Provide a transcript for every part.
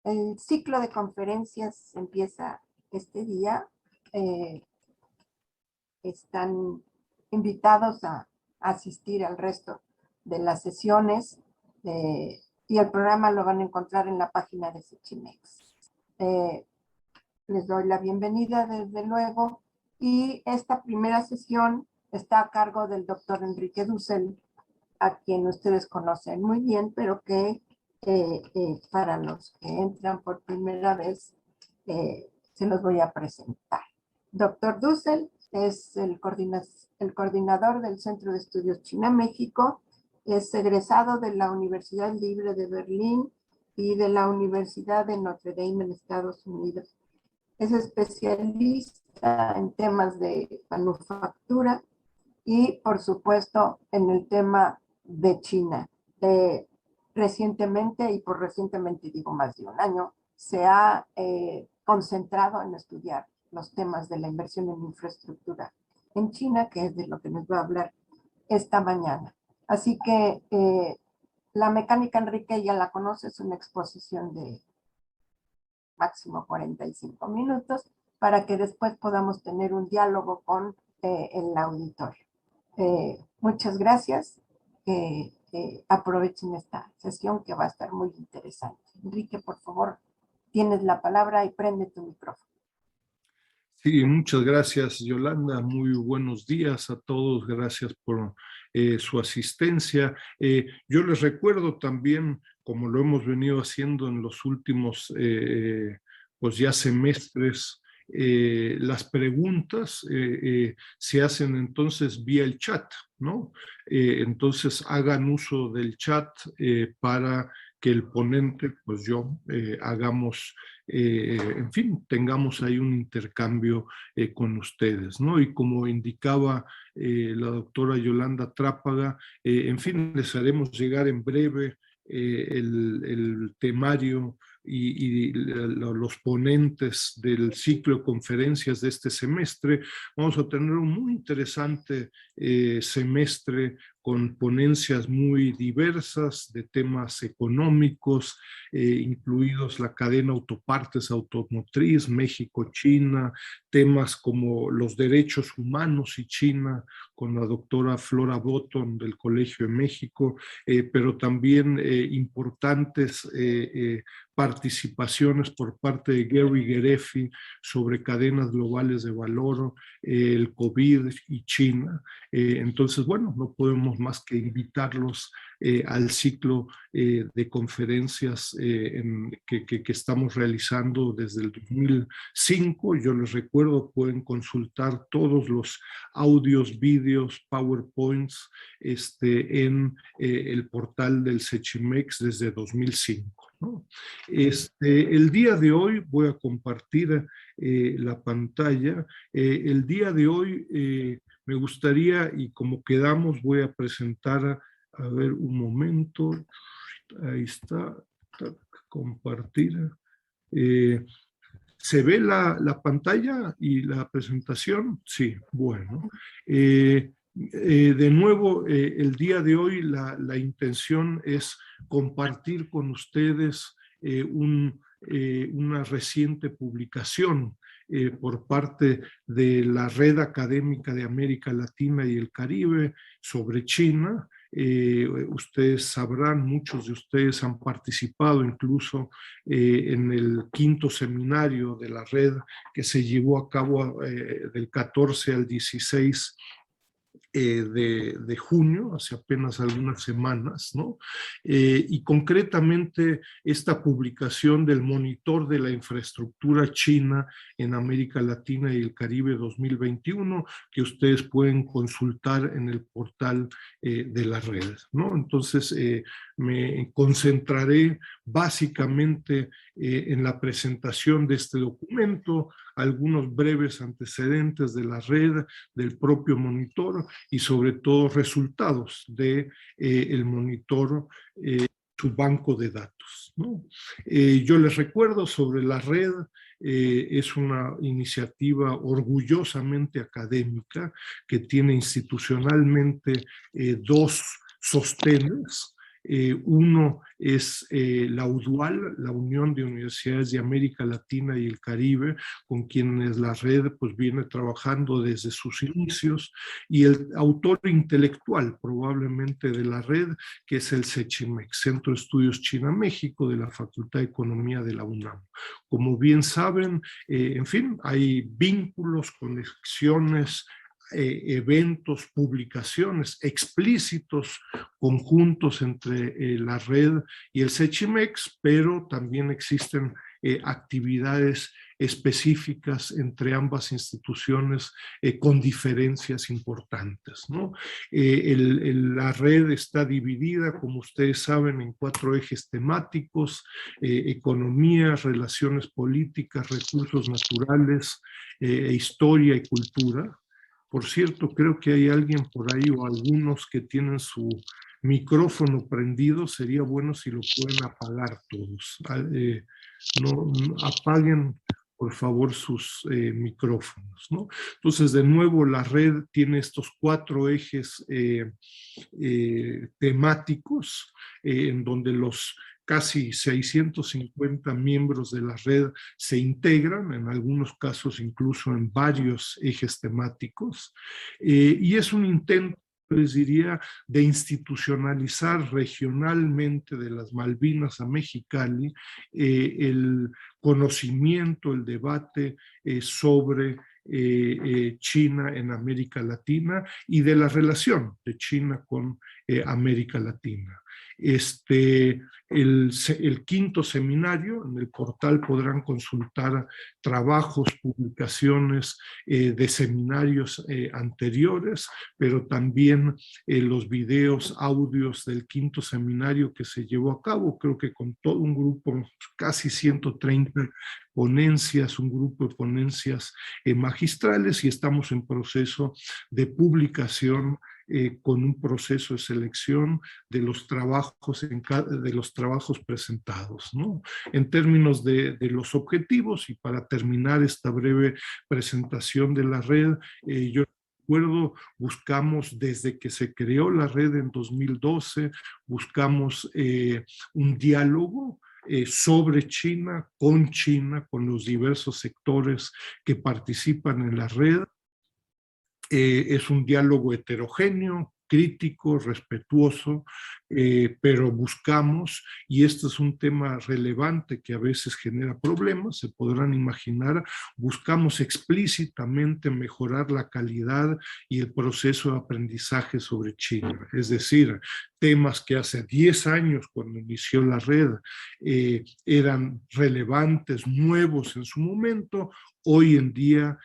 El ciclo de conferencias empieza este día. Están invitados a asistir al resto de las sesiones y el programa lo van a encontrar en la página de Sechimex. Les doy la bienvenida desde luego y esta primera sesión está a cargo del doctor Enrique Dussel, a quien ustedes conocen muy bien, pero que para los que entran por primera vez se los voy a presentar. Doctor Dussel es el coordinador del Centro de Estudios China-México, es egresado de la Universidad Libre de Berlín y de la Universidad de Notre Dame en Estados Unidos. Es especialista en temas de manufactura y, por supuesto, en el tema de China. Recientemente, y por recientemente digo más de un año, se ha concentrado en estudiar los temas de la inversión en infraestructura en China, que es de lo que nos va a hablar esta mañana. Así que la mecánica, Enrique, ya la conoce, es una exposición de máximo 45 minutos para que después podamos tener un diálogo con el auditorio. Muchas gracias. Aprovechen esta sesión que va a estar muy interesante. Enrique, por favor, tienes la palabra y prende tu micrófono. Sí, muchas gracias, Yolanda. Muy buenos días a todos. Gracias por su asistencia. Yo les recuerdo también, como lo hemos venido haciendo en los últimos pues ya semestres, las preguntas se hacen entonces vía el chat, ¿no? Entonces hagan uso del chat para que el ponente, pues yo, hagamos, en fin, tengamos ahí un intercambio con ustedes, ¿no? Y como indicaba la doctora Yolanda Trápaga, en fin, les haremos llegar en breve el temario y los ponentes del ciclo de conferencias de este semestre. Vamos a tener un muy interesante semestre con ponencias muy diversas de temas económicos, incluidos la cadena autopartes automotriz, México-China, temas como los derechos humanos y China, con la doctora Flora Botton del Colegio de México, pero también importantes participaciones por parte de Gary Gerefi sobre cadenas globales de valor, el COVID y China. Entonces, bueno, no podemos más que invitarlos al ciclo de conferencias que estamos realizando desde el 2005. Yo les recuerdo, pueden consultar todos los audios, vídeos, PowerPoints en el portal del Sechimex desde 2005. ¿no? El día de hoy voy a compartir la pantalla. El día de hoy me gustaría, y como quedamos, voy a presentar, a ver un momento, ahí está, compartir. ¿Se ve la pantalla y la presentación? Sí, bueno. De nuevo, el día de hoy la intención es compartir con ustedes una reciente publicación por parte de la Red Académica de América Latina y el Caribe sobre China. Ustedes sabrán, muchos de ustedes han participado incluso en el 5º seminario de la red que se llevó a cabo del 14 al 16 de junio, hace apenas algunas semanas, ¿no? Y concretamente esta publicación del Monitor de la Infraestructura China en América Latina y el Caribe 2021, que ustedes pueden consultar en el portal de las redes, ¿no? Entonces, me concentraré básicamente en la presentación de este documento, algunos breves antecedentes de la red, del propio monitor y sobre todo resultados de el monitor, su banco de datos, ¿no? Yo les recuerdo sobre la red, es una iniciativa orgullosamente académica que tiene institucionalmente dos sostenes. Uno es la UDUAL, la Unión de Universidades de América Latina y el Caribe, con quienes la red pues viene trabajando desde sus inicios, y el autor intelectual probablemente de la red, que es el CECHIMEX, Centro de Estudios China-México de la Facultad de Economía de la UNAM. Como bien saben, en fin, hay vínculos, conexiones, eventos, publicaciones explícitos, conjuntos entre la red y el CECHIMEX, pero también existen actividades específicas entre ambas instituciones con diferencias importantes, ¿no? La red está dividida, como ustedes saben, en 4 ejes temáticos: economía, relaciones políticas, recursos naturales, historia y cultura. Por cierto, creo que hay alguien por ahí o algunos que tienen su micrófono prendido. Sería bueno si lo pueden apagar todos. No apaguen, por favor, sus micrófonos, ¿no? Entonces, de nuevo, la red tiene estos 4 ejes temáticos en donde los casi 650 miembros de la red se integran, en algunos casos incluso en varios ejes temáticos, y es un intento, les diría, de institucionalizar regionalmente de las Malvinas a Mexicali el conocimiento, el debate sobre China en América Latina y de la relación de China con América Latina. El 5º seminario, en el portal podrán consultar trabajos, publicaciones de seminarios anteriores, pero también los videos, audios del 5º seminario que se llevó a cabo, creo que con todo un grupo, casi 130 ponencias, un grupo de ponencias magistrales, y estamos en proceso de publicación con un proceso de selección de los trabajos presentados, ¿no? En términos de los objetivos, y para terminar esta breve presentación de la red, yo recuerdo, buscamos desde que se creó la red en 2012, buscamos un diálogo sobre China, con los diversos sectores que participan en la red. Es un diálogo heterogéneo, crítico, respetuoso, pero buscamos, y este es un tema relevante que a veces genera problemas, se podrán imaginar, buscamos explícitamente mejorar la calidad y el proceso de aprendizaje sobre China. Es decir, temas que hace 10 años, cuando inició la red, eran relevantes, nuevos en su momento, hoy en día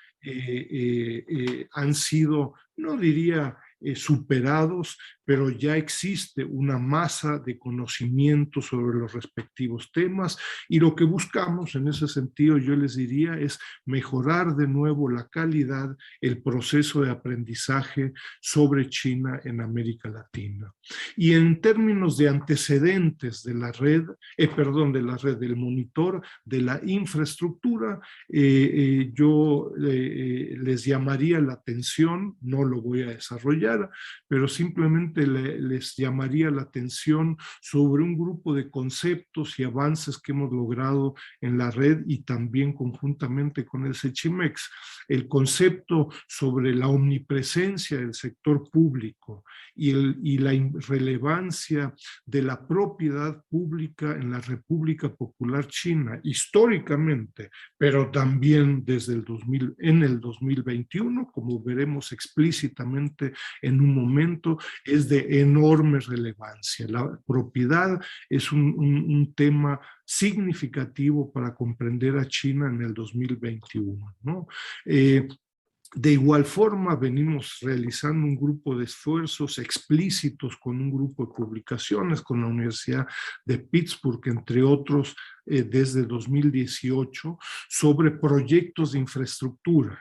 han sido, no diría superados, pero ya existe una masa de conocimiento sobre los respectivos temas, y lo que buscamos en ese sentido, yo les diría, es mejorar de nuevo la calidad, el proceso de aprendizaje sobre China en América Latina. Y en términos de antecedentes de la red, del monitor, de la infraestructura, yo les llamaría la atención, no lo voy a desarrollar, pero simplemente les llamaría la atención sobre un grupo de conceptos y avances que hemos logrado en la red y también conjuntamente con el CECHIMEX. El concepto sobre la omnipresencia del sector público y la relevancia de la propiedad pública en la República Popular China, históricamente, pero también desde en el 2021, como veremos explícitamente en un momento, es de enorme relevancia. La propiedad es un tema significativo para comprender a China en el 2021, ¿no? De igual forma, venimos realizando un grupo de esfuerzos explícitos con un grupo de publicaciones con la Universidad de Pittsburgh, entre otros, desde 2018, sobre proyectos de infraestructura.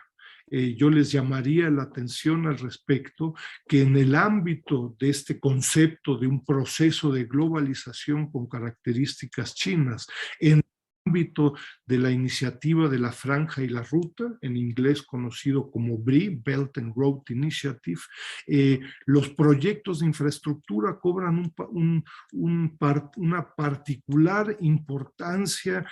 Yo les llamaría la atención al respecto que en el ámbito de este concepto de un proceso de globalización con características chinas, en ámbito de la iniciativa de la Franja y la Ruta, en inglés conocido como BRI, Belt and Road Initiative, los proyectos de infraestructura cobran una particular importancia,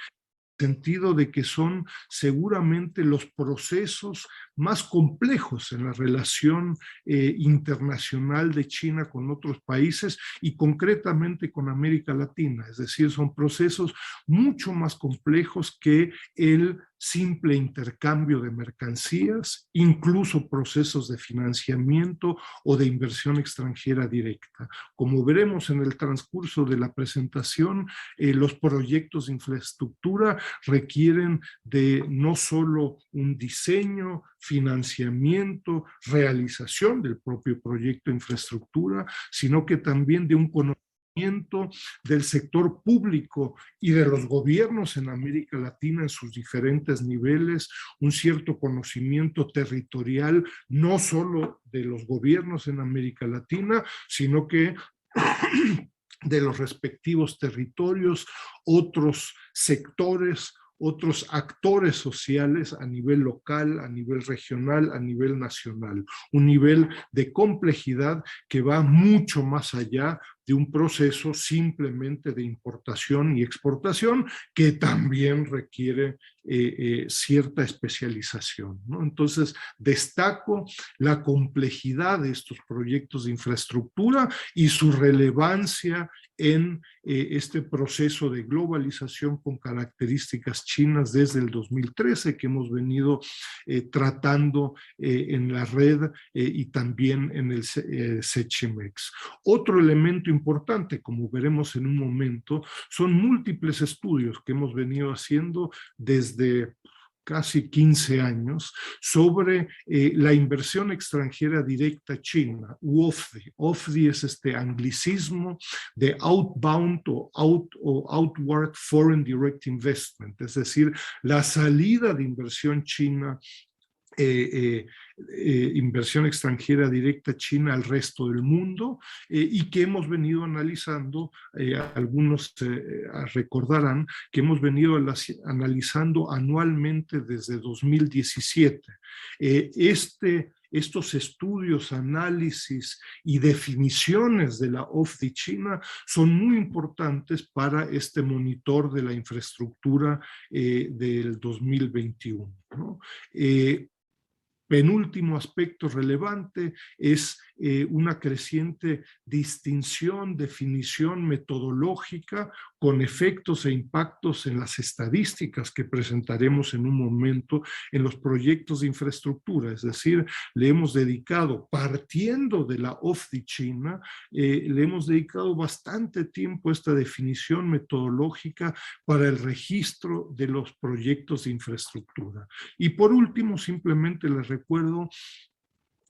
sentido de que son seguramente los procesos más complejos en la relación internacional de China con otros países y concretamente con América Latina. Es decir, son procesos mucho más complejos que el simple intercambio de mercancías, incluso procesos de financiamiento o de inversión extranjera directa. Como veremos en el transcurso de la presentación, los proyectos de infraestructura requieren de no solo un diseño, financiamiento, realización del propio proyecto de infraestructura, sino que también de un conocimiento del sector público y de los gobiernos en América Latina en sus diferentes niveles, un cierto conocimiento territorial, no solo de los gobiernos en América Latina, sino que de los respectivos territorios, otros sectores, otros actores sociales a nivel local, a nivel regional, a nivel nacional. Un nivel de complejidad que va mucho más allá de un proceso simplemente de importación y exportación que también requiere cierta especialización, ¿no? Entonces, destaco la complejidad de estos proyectos de infraestructura y su relevancia en este proceso de globalización con características chinas desde el 2013 que hemos venido tratando en la red y también en el SECHIMEX. Otro elemento importante, como veremos en un momento, son múltiples estudios que hemos venido haciendo desde casi 15 años, sobre la inversión extranjera directa china, UOFDI. OFDI es este anglicismo de Outbound o Outward Foreign Direct Investment, es decir, la salida de inversión china, inversión extranjera directa china al resto del mundo, y que hemos venido analizando, algunos recordarán que hemos venido analizando anualmente desde 2017. Estos estudios, análisis y definiciones de la OFDI china son muy importantes para este monitor de la infraestructura del 2021, ¿no? Penúltimo aspecto relevante es una creciente distinción, definición metodológica con efectos e impactos en las estadísticas que presentaremos en un momento en los proyectos de infraestructura. Es decir, le hemos dedicado, partiendo de la OFDI china, le hemos dedicado bastante tiempo a esta definición metodológica para el registro de los proyectos de infraestructura. Y por último, simplemente les recuerdo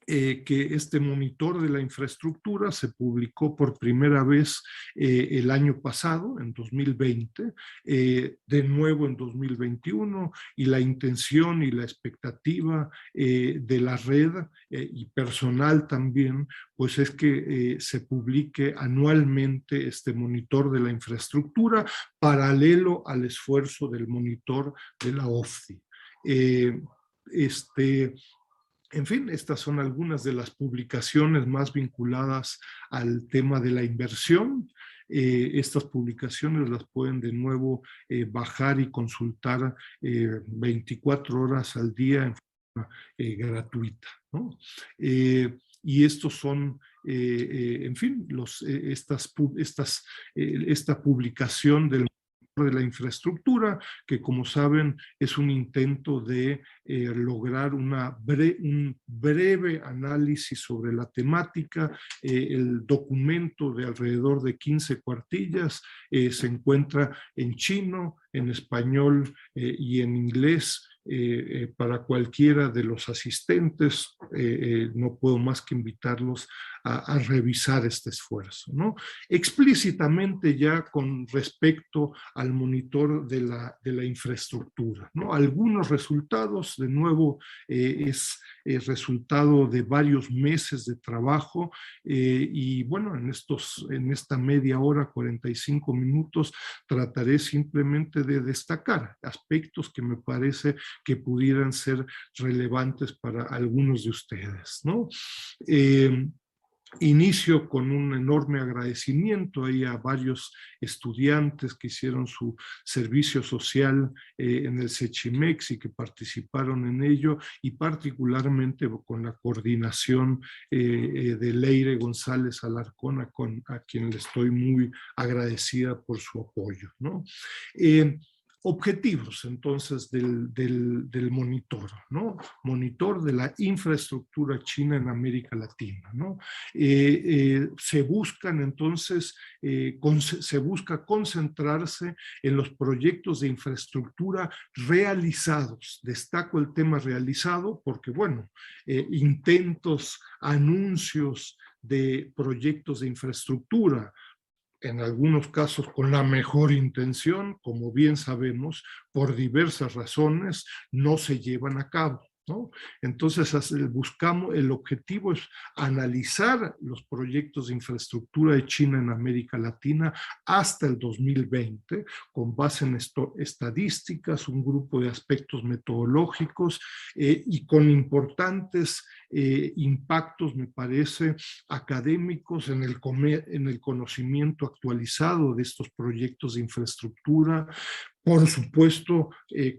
que este monitor de la infraestructura se publicó por primera vez el año pasado, en 2020, de nuevo en 2021, y la intención y la expectativa de la red y personal también, pues es que se publique anualmente este monitor de la infraestructura paralelo al esfuerzo del monitor de la OFDI. En fin, estas son algunas de las publicaciones más vinculadas al tema de la inversión. Estas publicaciones las pueden de nuevo bajar y consultar 24 horas al día en forma gratuita, ¿no? Y estos son, en fin, esta publicación de la infraestructura, que como saben es un intento de lograr un breve análisis sobre la temática. El documento de alrededor de 15 cuartillas se encuentra en chino, en español y en inglés, para cualquiera de los asistentes, no puedo más que invitarlos a revisar este esfuerzo, ¿no? Explícitamente ya con respecto al monitor de la infraestructura, ¿no? Algunos resultados, de nuevo, es resultado de varios meses de trabajo y bueno, en esta media hora, 45 minutos, trataré simplemente de destacar aspectos que me parece que pudieran ser relevantes para algunos de ustedes, ¿no? Inicio con un enorme agradecimiento ahí a varios estudiantes que hicieron su servicio social en el CECHIMEX y que participaron en ello, y particularmente con la coordinación de Leire González Alarcón, a quien le estoy muy agradecida por su apoyo, ¿no? Objetivos, entonces, del monitor, ¿no? Monitor de la infraestructura china en América Latina, ¿no? Se buscan, entonces, se busca concentrarse en los proyectos de infraestructura realizados. Destaco el tema realizado porque, bueno, intentos, anuncios de proyectos de infraestructura, en algunos casos con la mejor intención, como bien sabemos, por diversas razones, no se llevan a cabo, ¿no? Entonces, el objetivo es analizar los proyectos de infraestructura de China en América Latina hasta el 2020, con base en estadísticas, un grupo de aspectos metodológicos y con importantes impactos, me parece, académicos en el conocimiento actualizado de estos proyectos de infraestructura, por supuesto,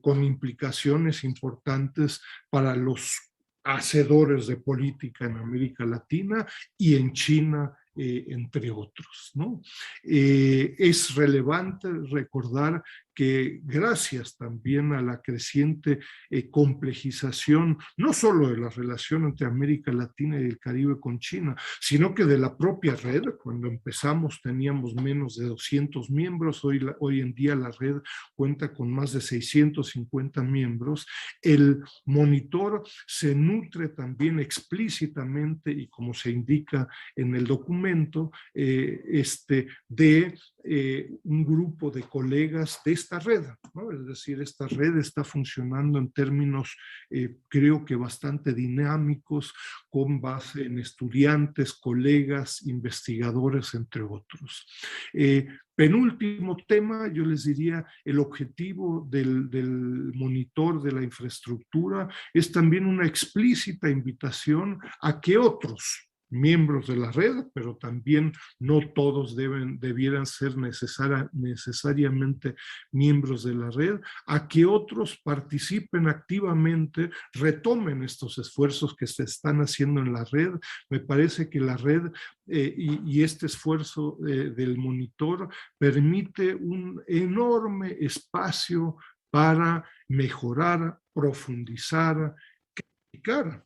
con implicaciones importantes para los hacedores de política en América Latina y en China, entre otros, ¿no? Es relevante recordar que gracias también a la creciente complejización, no solo de la relación entre América Latina y el Caribe con China, sino que de la propia red. Cuando empezamos teníamos menos de 200 miembros, hoy en día la red cuenta con más de 650 miembros. El monitor se nutre también explícitamente, y como se indica en el documento, de un grupo de colegas de esta red, ¿no? Es decir, esta red está funcionando en términos, creo que bastante dinámicos, con base en estudiantes, colegas, investigadores, entre otros. Penúltimo tema, yo les diría, el objetivo del monitor de la infraestructura es también una explícita invitación a que otros miembros de la red, pero también no todos debieran ser necesariamente miembros de la red, a que otros participen activamente, retomen estos esfuerzos que se están haciendo en la red. Me parece que la red y este esfuerzo del monitor permite un enorme espacio para mejorar, profundizar,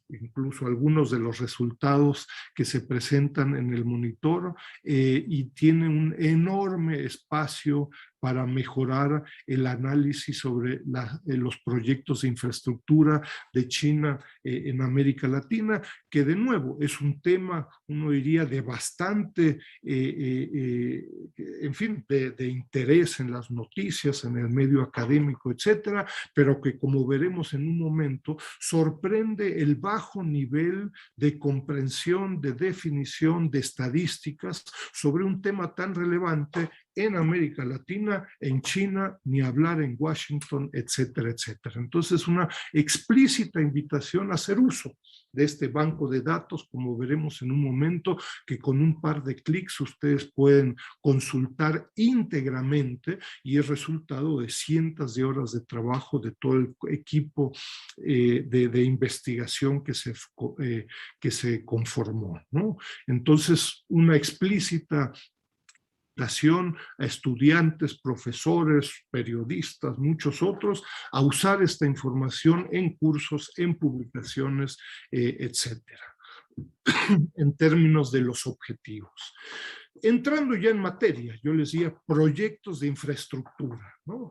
incluso algunos de los resultados que se presentan en el monitor, y tiene un enorme espacio para mejorar el análisis sobre los proyectos de infraestructura de China en América Latina, que de nuevo es un tema, uno diría, de bastante, en fin, de interés en las noticias, en el medio académico, etcétera, pero que, como veremos en un momento, sorprende el bajo nivel de comprensión, de definición, de estadísticas sobre un tema tan relevante en América Latina, en China, ni hablar en Washington, etcétera, etcétera. Entonces, una explícita invitación a hacer uso de este banco de datos, como veremos en un momento, que con un par de clics ustedes pueden consultar íntegramente, y es resultado de cientos de horas de trabajo de todo el equipo de investigación que se conformó, ¿no? Entonces, una explícita a estudiantes, profesores, periodistas, muchos otros, a usar esta información en cursos, en publicaciones, etcétera. En términos de los objetivos. Entrando ya en materia, yo les decía proyectos de infraestructura, ¿no?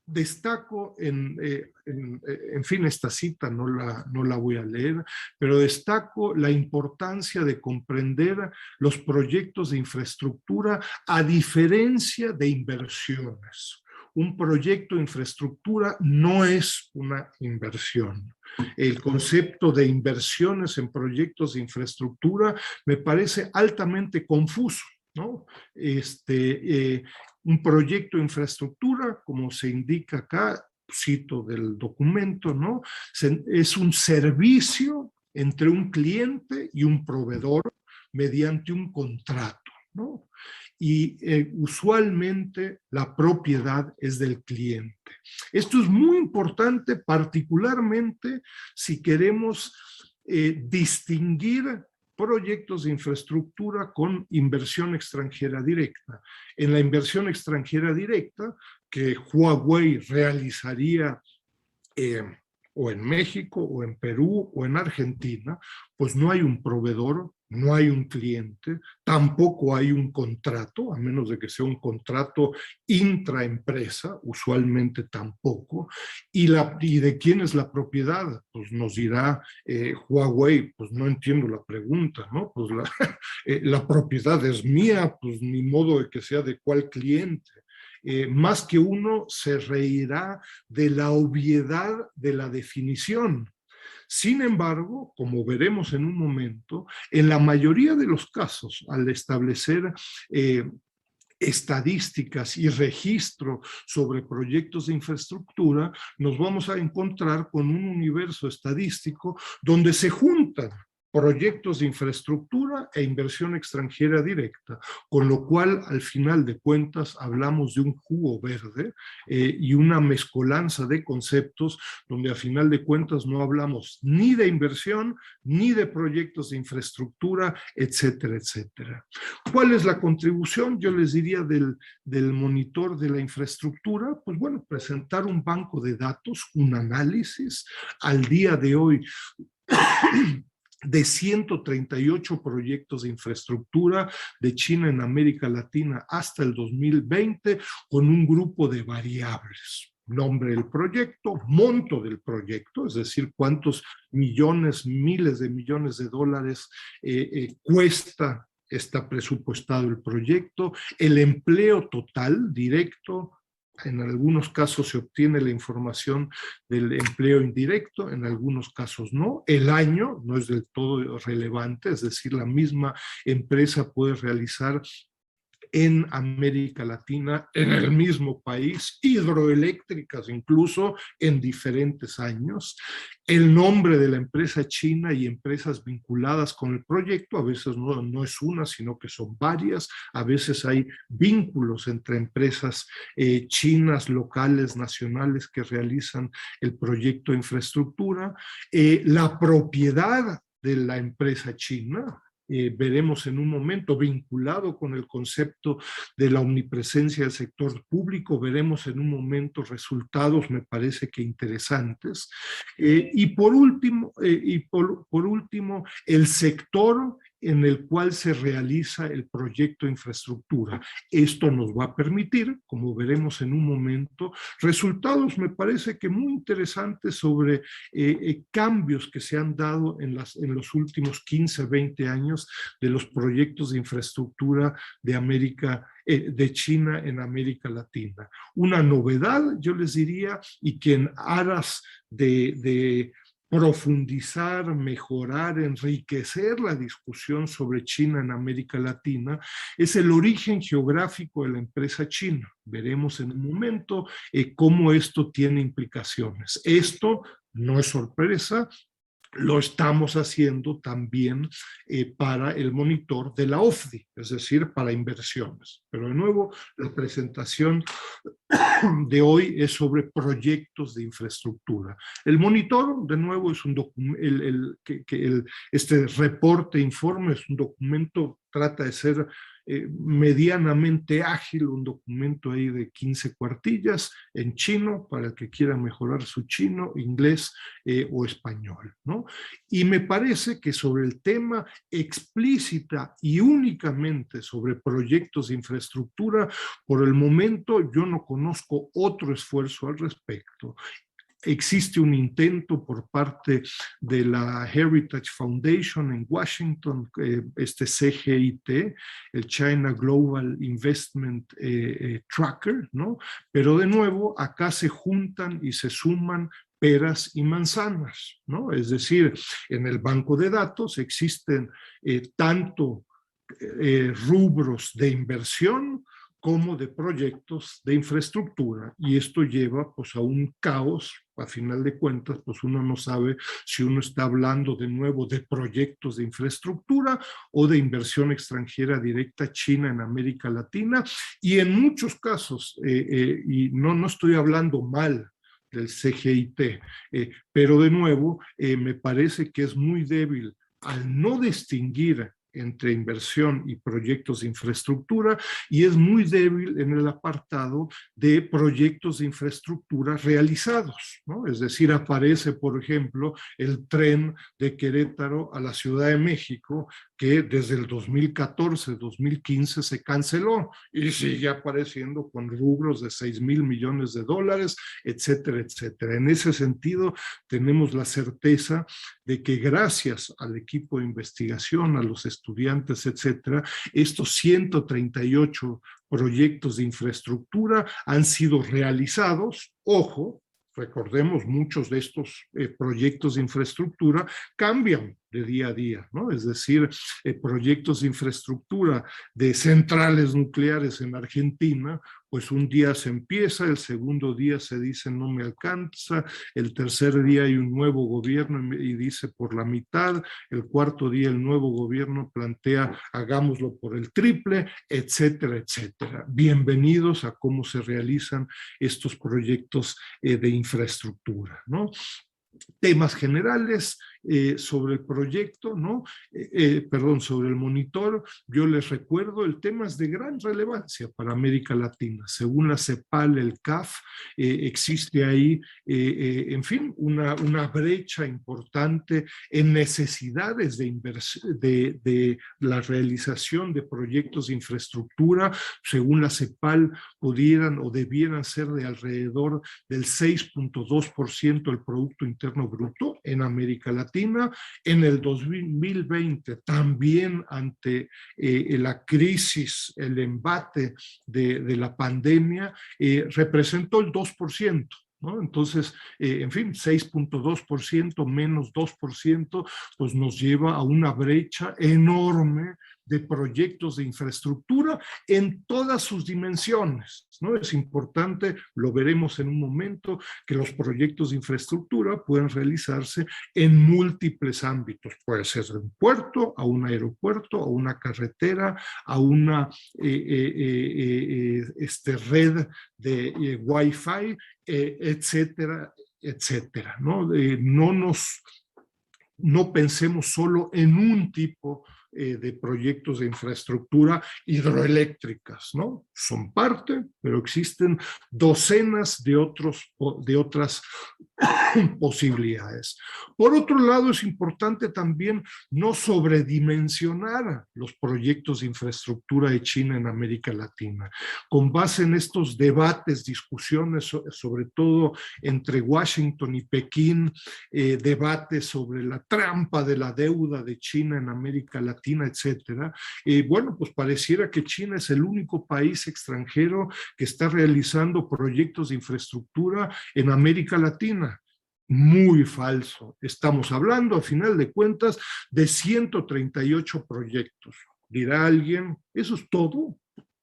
destaco en fin, esta cita no la voy a leer, pero destaco la importancia de comprender los proyectos de infraestructura a diferencia de inversiones. Un proyecto de infraestructura no es una inversión. El concepto de inversiones en proyectos de infraestructura me parece altamente confuso, ¿no? Un proyecto de infraestructura, como se indica acá, cito del documento, ¿no? Es un servicio entre un cliente y un proveedor mediante un contrato, ¿no? Y usualmente la propiedad es del cliente. Esto es muy importante, particularmente si queremos distinguir proyectos de infraestructura con inversión extranjera directa. En la inversión extranjera directa que Huawei realizaría o en México, o en Perú, o en Argentina, pues no hay un proveedor, no hay un cliente, tampoco hay un contrato, a menos de que sea un contrato intraempresa, usualmente tampoco, y de quién es la propiedad, pues nos dirá Huawei, pues no entiendo la pregunta, ¿no? Pues la propiedad es mía, pues ni modo de que sea de cuál cliente. Más que uno se reirá de la obviedad de la definición. Sin embargo, como veremos en un momento, en la mayoría de los casos, al establecer estadísticas y registro sobre proyectos de infraestructura, nos vamos a encontrar con un universo estadístico donde se juntan proyectos de infraestructura e inversión extranjera directa, con lo cual al final de cuentas hablamos de un jugo verde y una mezcolanza de conceptos donde al final de cuentas no hablamos ni de inversión ni de proyectos de infraestructura, etcétera, etcétera. ¿Cuál es la contribución? Yo les diría del monitor de la infraestructura, pues bueno, presentar un banco de datos, un análisis. Al día de hoy de 138 proyectos de infraestructura de China en América Latina hasta el 2020, con un grupo de variables. Nombre del proyecto, monto del proyecto, es decir, cuántos millones, miles de millones de dólares cuesta, está presupuestado el proyecto, el empleo total directo. En algunos casos se obtiene la información del empleo indirecto, en algunos casos no. El año no es del todo relevante, es decir, la misma empresa puede realizar en América Latina, en el mismo país, hidroeléctricas incluso en diferentes años. El nombre de la empresa china y empresas vinculadas con el proyecto, a veces no es una, sino que son varias, a veces hay vínculos entre empresas chinas, locales, nacionales que realizan el proyecto de infraestructura. La propiedad de la empresa china, veremos en un momento, vinculado con el concepto de la omnipresencia del sector público, veremos en un momento resultados, me parece que interesantes. Y por último, el sector en el cual se realiza el proyecto de infraestructura. Esto nos va a permitir, como veremos en un momento, resultados, me parece que muy interesantes sobre cambios que se han dado en los últimos 15, 20 años de los proyectos de infraestructura de China en América Latina. Una novedad, yo les diría, y que en aras de profundizar, mejorar, enriquecer la discusión sobre China en América Latina, es el origen geográfico de la empresa china. Veremos en un momento cómo esto tiene implicaciones. Esto no es sorpresa, lo estamos haciendo también para el monitor de la OFDI, es decir, para inversiones. Pero de nuevo, la presentación de hoy es sobre proyectos de infraestructura. El monitor, de nuevo, es un documento, este reporte, informe, es un documento, trata de ser medianamente ágil, un documento ahí de 15 cuartillas en chino, para el que quiera mejorar su chino, inglés o español, ¿no? Y me parece que sobre el tema explícita y únicamente sobre proyectos de infraestructura, por el momento yo no conozco otro esfuerzo al respecto. Existe un intento por parte de la Heritage Foundation en Washington, este CGIT, el China Global Investment Tracker, ¿no? Pero de nuevo, acá se juntan y se suman peras y manzanas, ¿no? Es decir, en el banco de datos existen tanto rubros de inversión como de proyectos de infraestructura, y esto lleva pues a un caos. A final de cuentas, pues uno no sabe si uno está hablando de nuevo de proyectos de infraestructura o de inversión extranjera directa china en América Latina, y en muchos casos, y no estoy hablando mal del CGIT, pero de nuevo me parece que es muy débil al no distinguir entre inversión y proyectos de infraestructura, y es muy débil en el apartado de proyectos de infraestructura realizados, ¿no? Es decir, aparece, por ejemplo, el tren de Querétaro a la Ciudad de México, que desde el 2014-2015 se canceló y sigue apareciendo con rubros de 6,000 millones de dólares, etcétera, etcétera. En ese sentido, tenemos la certeza de que gracias al equipo de investigación, a los estudiantes, etcétera, estos 138 proyectos de infraestructura han sido realizados. Ojo, recordemos, muchos de estos proyectos de infraestructura cambian de día a día, ¿no? Es decir, proyectos de infraestructura de centrales nucleares en Argentina, pues un día se empieza, el segundo día se dice no me alcanza, el tercer día hay un nuevo gobierno y dice por la mitad, el cuarto día el nuevo gobierno plantea hagámoslo por el triple, etcétera, etcétera. Bienvenidos a cómo se realizan estos proyectos de infraestructura, ¿no? Temas generales sobre el proyecto, ¿no? Perdón, sobre el monitor. Yo les recuerdo, el tema es de gran relevancia para América Latina. Según la CEPAL, el CAF, existe ahí, en fin, una brecha importante en necesidades de la realización de proyectos de infraestructura. Según la CEPAL, pudieran o debieran ser de alrededor del 6.2% del Producto Interno Bruto en América Latina. En el 2020, también ante la crisis, el embate de la pandemia, representó el 2%. ¿no? Entonces, en fin, 6.2% menos 2%, pues nos lleva a una brecha enorme de proyectos de infraestructura en todas sus dimensiones, ¿no? Es importante, lo veremos en un momento, que los proyectos de infraestructura pueden realizarse en múltiples ámbitos. Puede ser de un puerto, a un aeropuerto, a una carretera, a una red de Wi-Fi, etcétera, etcétera, ¿no? No pensemos solo en un tipo de proyectos de infraestructura hidroeléctricas, ¿no? Son parte, pero existen docenas de otras posibilidades. Por otro lado, es importante también no sobredimensionar los proyectos de infraestructura de China en América Latina. Con base en estos debates, discusiones, sobre todo entre Washington y Pekín, debates sobre la trampa de la deuda de China en América Latina, etcétera, bueno, pues pareciera que China es el único país extranjero que está realizando proyectos de infraestructura en América Latina. Muy falso. Estamos hablando, a final de cuentas, de 138 proyectos. Dirá alguien, ¿eso es todo?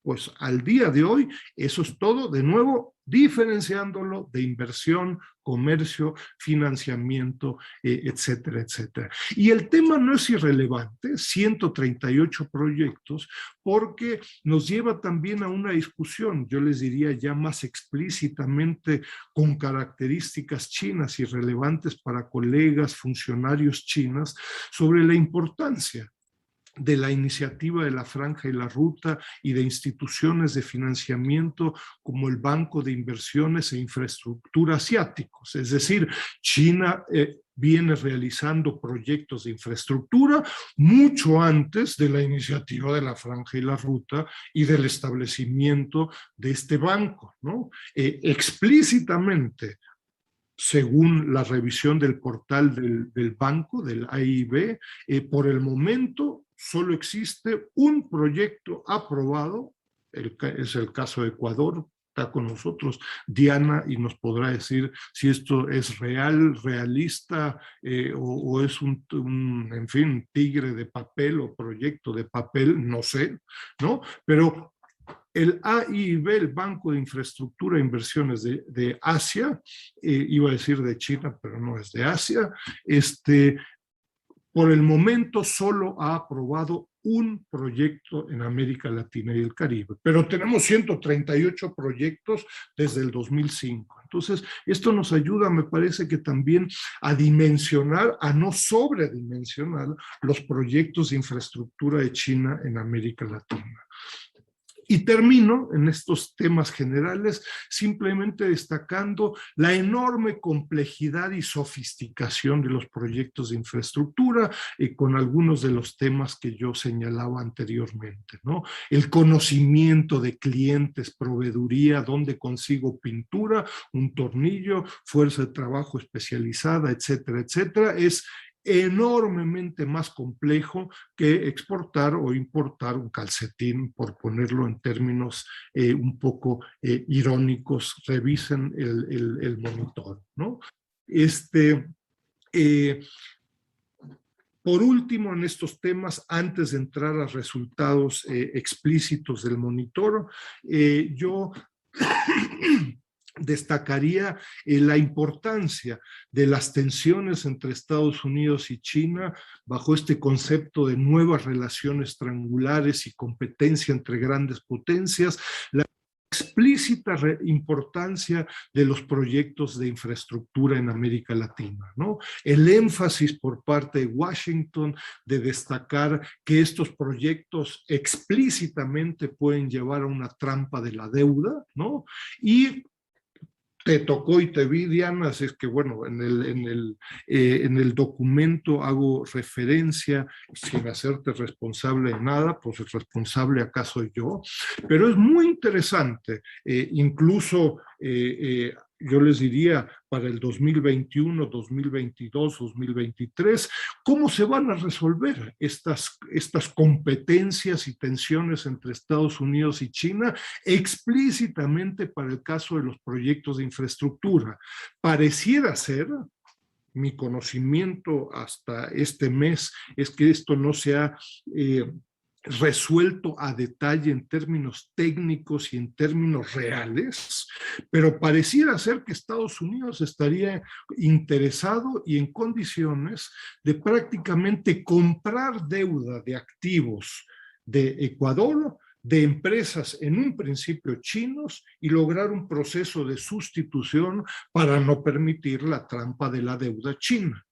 Pues al día de hoy, eso es todo, de nuevo, diferenciándolo de inversión, comercio, financiamiento, etcétera, etcétera. Y el tema no es irrelevante, 138 proyectos, porque nos lleva también a una discusión, yo les diría ya más explícitamente con características chinas y relevantes para colegas, funcionarios chinos, sobre la importancia de la iniciativa de la Franja y la Ruta y de instituciones de financiamiento como el Banco de Inversiones e Infraestructura Asiáticos. Es decir, China viene realizando proyectos de infraestructura mucho antes de la iniciativa de la Franja y la Ruta y del establecimiento de este banco, ¿no? Explícitamente, según la revisión del portal del banco, del AIB, por el momento solo existe un proyecto aprobado, es el caso de Ecuador, está con nosotros Diana y nos podrá decir si esto es real, realista, o es en fin, tigre de papel o proyecto de papel, no sé, ¿no? Pero el AIB, el Banco de Infraestructura e Inversiones de Asia, iba a decir de China, pero no es de Asia, por el momento solo ha aprobado un proyecto en América Latina y el Caribe, pero tenemos 138 proyectos desde el 2005. Entonces, esto nos ayuda, me parece que también a dimensionar, a no sobredimensionar los proyectos de infraestructura de China en América Latina. Y termino en estos temas generales simplemente destacando la enorme complejidad y sofisticación de los proyectos de infraestructura con algunos de los temas que yo señalaba anteriormente, ¿no? El conocimiento de clientes, proveeduría, dónde consigo pintura, un tornillo, fuerza de trabajo especializada, etcétera, etcétera, es enormemente más complejo que exportar o importar un calcetín, por ponerlo en términos un poco irónicos. Revisen el monitor, ¿no? Por último, en estos temas, antes de entrar a resultados explícitos del monitor, yo destacaría la importancia de las tensiones entre Estados Unidos y China bajo este concepto de nuevas relaciones triangulares y competencia entre grandes potencias, la explícita importancia de los proyectos de infraestructura en América Latina, ¿no? El énfasis por parte de Washington de destacar que estos proyectos explícitamente pueden llevar a una trampa de la deuda, ¿no? Y te tocó y te vi, Diana, así es que bueno, en el documento hago referencia, sin hacerte responsable de nada, pues el responsable acá soy yo, pero es muy interesante, incluso yo les diría para el 2021, 2022, 2023, ¿cómo se van a resolver estas competencias y tensiones entre Estados Unidos y China explícitamente para el caso de los proyectos de infraestructura? Pareciera ser, mi conocimiento hasta este mes es que esto no se ha resuelto a detalle en términos técnicos y en términos reales, pero pareciera ser que Estados Unidos estaría interesado y en condiciones de prácticamente comprar deuda de activos de Ecuador, de empresas en un principio chinos, y lograr un proceso de sustitución para no permitir la trampa de la deuda china.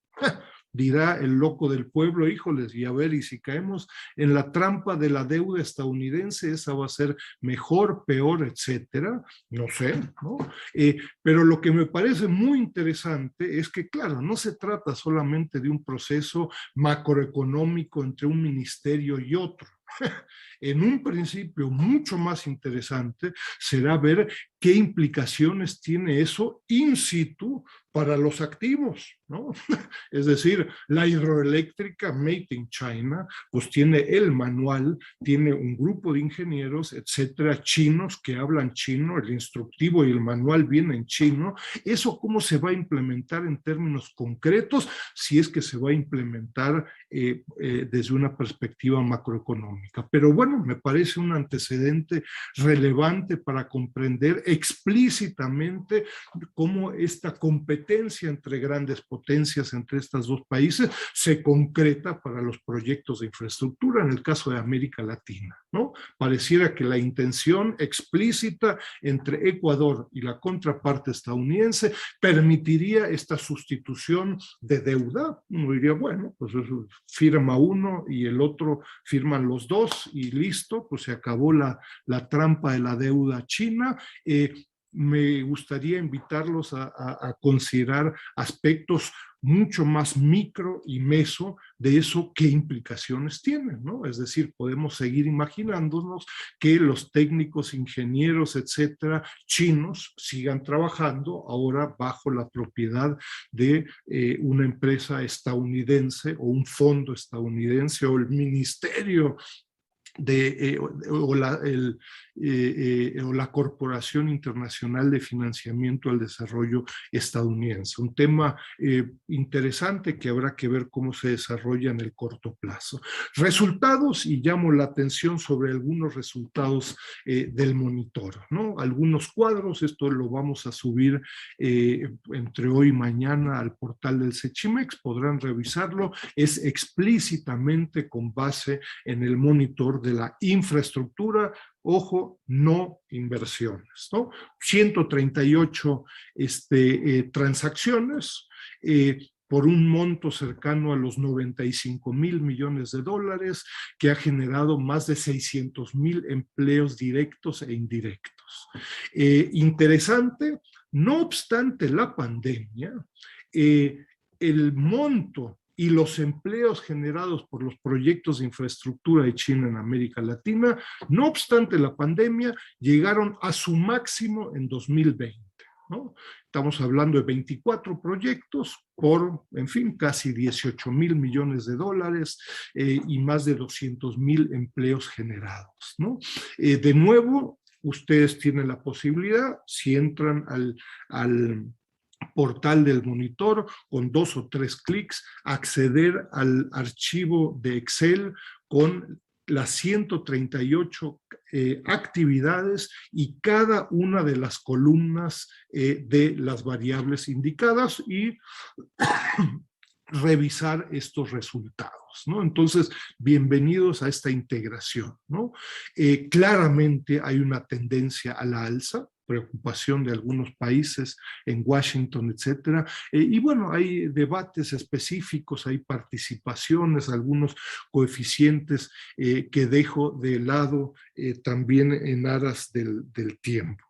Dirá el loco del pueblo, híjoles, y a ver, y si caemos en la trampa de la deuda estadounidense, esa va a ser mejor, peor, etcétera, no sé, ¿no? Pero lo que me parece muy interesante es que, claro, no se trata solamente de un proceso macroeconómico entre un ministerio y otro. En un principio mucho más interesante será ver qué implicaciones tiene eso in situ para los activos, ¿no? Es decir, la hidroeléctrica Made in China, pues tiene el manual, tiene un grupo de ingenieros, etcétera, chinos que hablan chino, el instructivo y el manual vienen en chino. ¿Eso cómo se va a implementar en términos concretos? Si es que se va a implementar desde una perspectiva macroeconómica. Pero bueno, me parece un antecedente relevante para comprender explícitamente cómo esta competencia entre grandes potencias, entre estos dos países, se concreta para los proyectos de infraestructura en el caso de América Latina, ¿no? Pareciera que la intención explícita entre Ecuador y la contraparte estadounidense permitiría esta sustitución de deuda. Uno diría, bueno, pues eso, firma uno y el otro firman los dos y listo, pues se acabó la trampa de la deuda china. Me gustaría invitarlos a considerar aspectos mucho más micro y meso de eso, qué implicaciones tienen, ¿no? Es decir, podemos seguir imaginándonos que los técnicos, ingenieros, etcétera, chinos sigan trabajando ahora bajo la propiedad de una empresa estadounidense o un fondo estadounidense o el ministerio o la Corporación Internacional de Financiamiento al Desarrollo estadounidense. Un tema interesante que habrá que ver cómo se desarrolla en el corto plazo. Resultados, y llamo la atención sobre algunos resultados del monitor, ¿no? Algunos cuadros, esto lo vamos a subir entre hoy y mañana al portal del Sechimex, podrán revisarlo, es explícitamente con base en el monitor de la infraestructura, ojo, no inversiones, ¿no? 138 transacciones por un monto cercano a los 95,000 millones de dólares, que ha generado más de 600,000 empleos directos e indirectos. Interesante, no obstante la pandemia, el monto y los empleos generados por los proyectos de infraestructura de China en América Latina, no obstante la pandemia, llegaron a su máximo en 2020, ¿no? Estamos hablando de 24 proyectos por, en fin, casi 18,000 millones de dólares y más de 200,000 empleos generados, ¿no? De nuevo, ustedes tienen la posibilidad, si entran al portal del monitor, con 2 o 3 clics, acceder al archivo de Excel con las 138 actividades y cada una de las columnas de las variables indicadas y revisar estos resultados, ¿no? Entonces, bienvenidos a esta integración, ¿no? Claramente hay una tendencia a la alza, preocupación de algunos países en Washington, etcétera. Y bueno, hay debates específicos, hay participaciones, algunos coeficientes que dejo de lado también en aras del tiempo.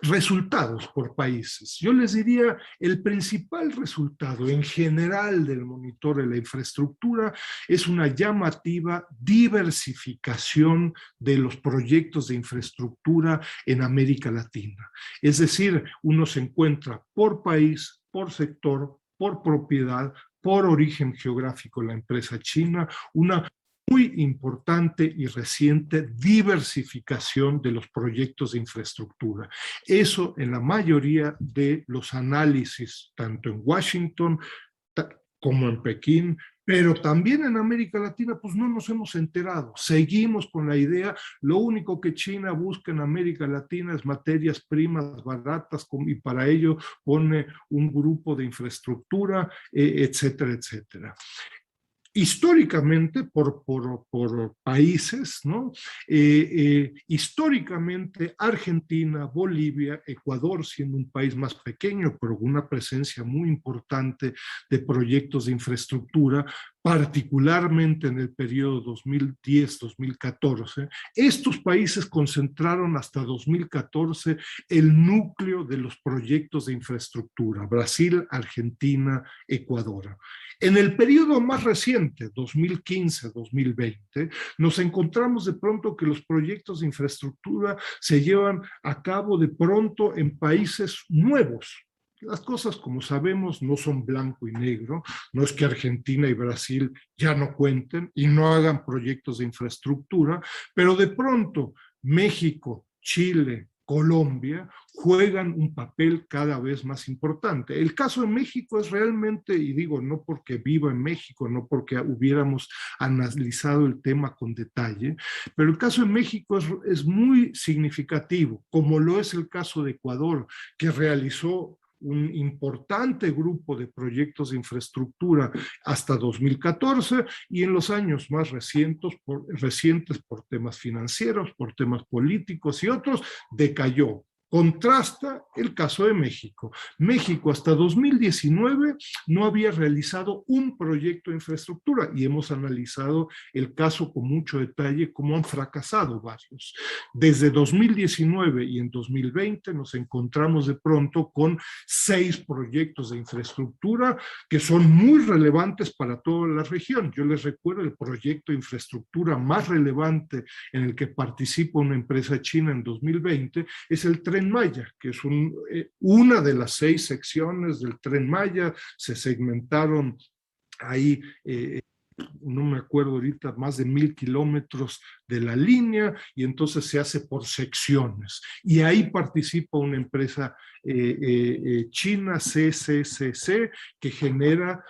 Resultados por países. Yo les diría, el principal resultado en general del monitor de la infraestructura es una llamativa diversificación de los proyectos de infraestructura en América Latina. Es decir, uno se encuentra por país, por sector, por propiedad, por origen geográfico la empresa china, una muy importante y reciente diversificación de los proyectos de infraestructura. Eso en la mayoría de los análisis, tanto en Washington como en Pekín, pero también en América Latina, pues no nos hemos enterado. Seguimos con la idea, lo único que China busca en América Latina es materias primas baratas y para ello pone un grupo de infraestructura, etcétera, etcétera. Históricamente, por países, ¿no? Históricamente, Argentina, Bolivia, Ecuador, siendo un país más pequeño, pero con una presencia muy importante de proyectos de infraestructura, particularmente en el periodo 2010-2014, estos países concentraron hasta 2014 el núcleo de los proyectos de infraestructura, Brasil, Argentina, Ecuador. En el periodo más reciente, 2015-2020, nos encontramos de pronto que los proyectos de infraestructura se llevan a cabo de pronto en países nuevos. Las cosas, como sabemos, no son blanco y negro. No es que Argentina y Brasil ya no cuenten y no hagan proyectos de infraestructura, pero de pronto México, Chile, Colombia, juegan un papel cada vez más importante. El caso de México es realmente, y digo, no porque viva en México, no porque hubiéramos analizado el tema con detalle, pero el caso de México es muy significativo, como lo es el caso de Ecuador, que realizó un importante grupo de proyectos de infraestructura hasta 2014 y en los años más recientes por temas financieros, por temas políticos y otros, decayó. Contrasta el caso de México. México hasta 2019 no había realizado un proyecto de infraestructura y hemos analizado el caso con mucho detalle, cómo han fracasado varios. Desde 2019 y en 2020 nos encontramos de pronto con 6 proyectos de infraestructura que son muy relevantes para toda la región. Yo les recuerdo el proyecto de infraestructura más relevante en el que participa una empresa china en 2020 es el Tren Maya, que es una de las 6 secciones del Tren Maya. Se segmentaron ahí, no me acuerdo ahorita, más de 1000 kilómetros de la línea, y entonces se hace por secciones. Y ahí participa una empresa china, CCCC, que genera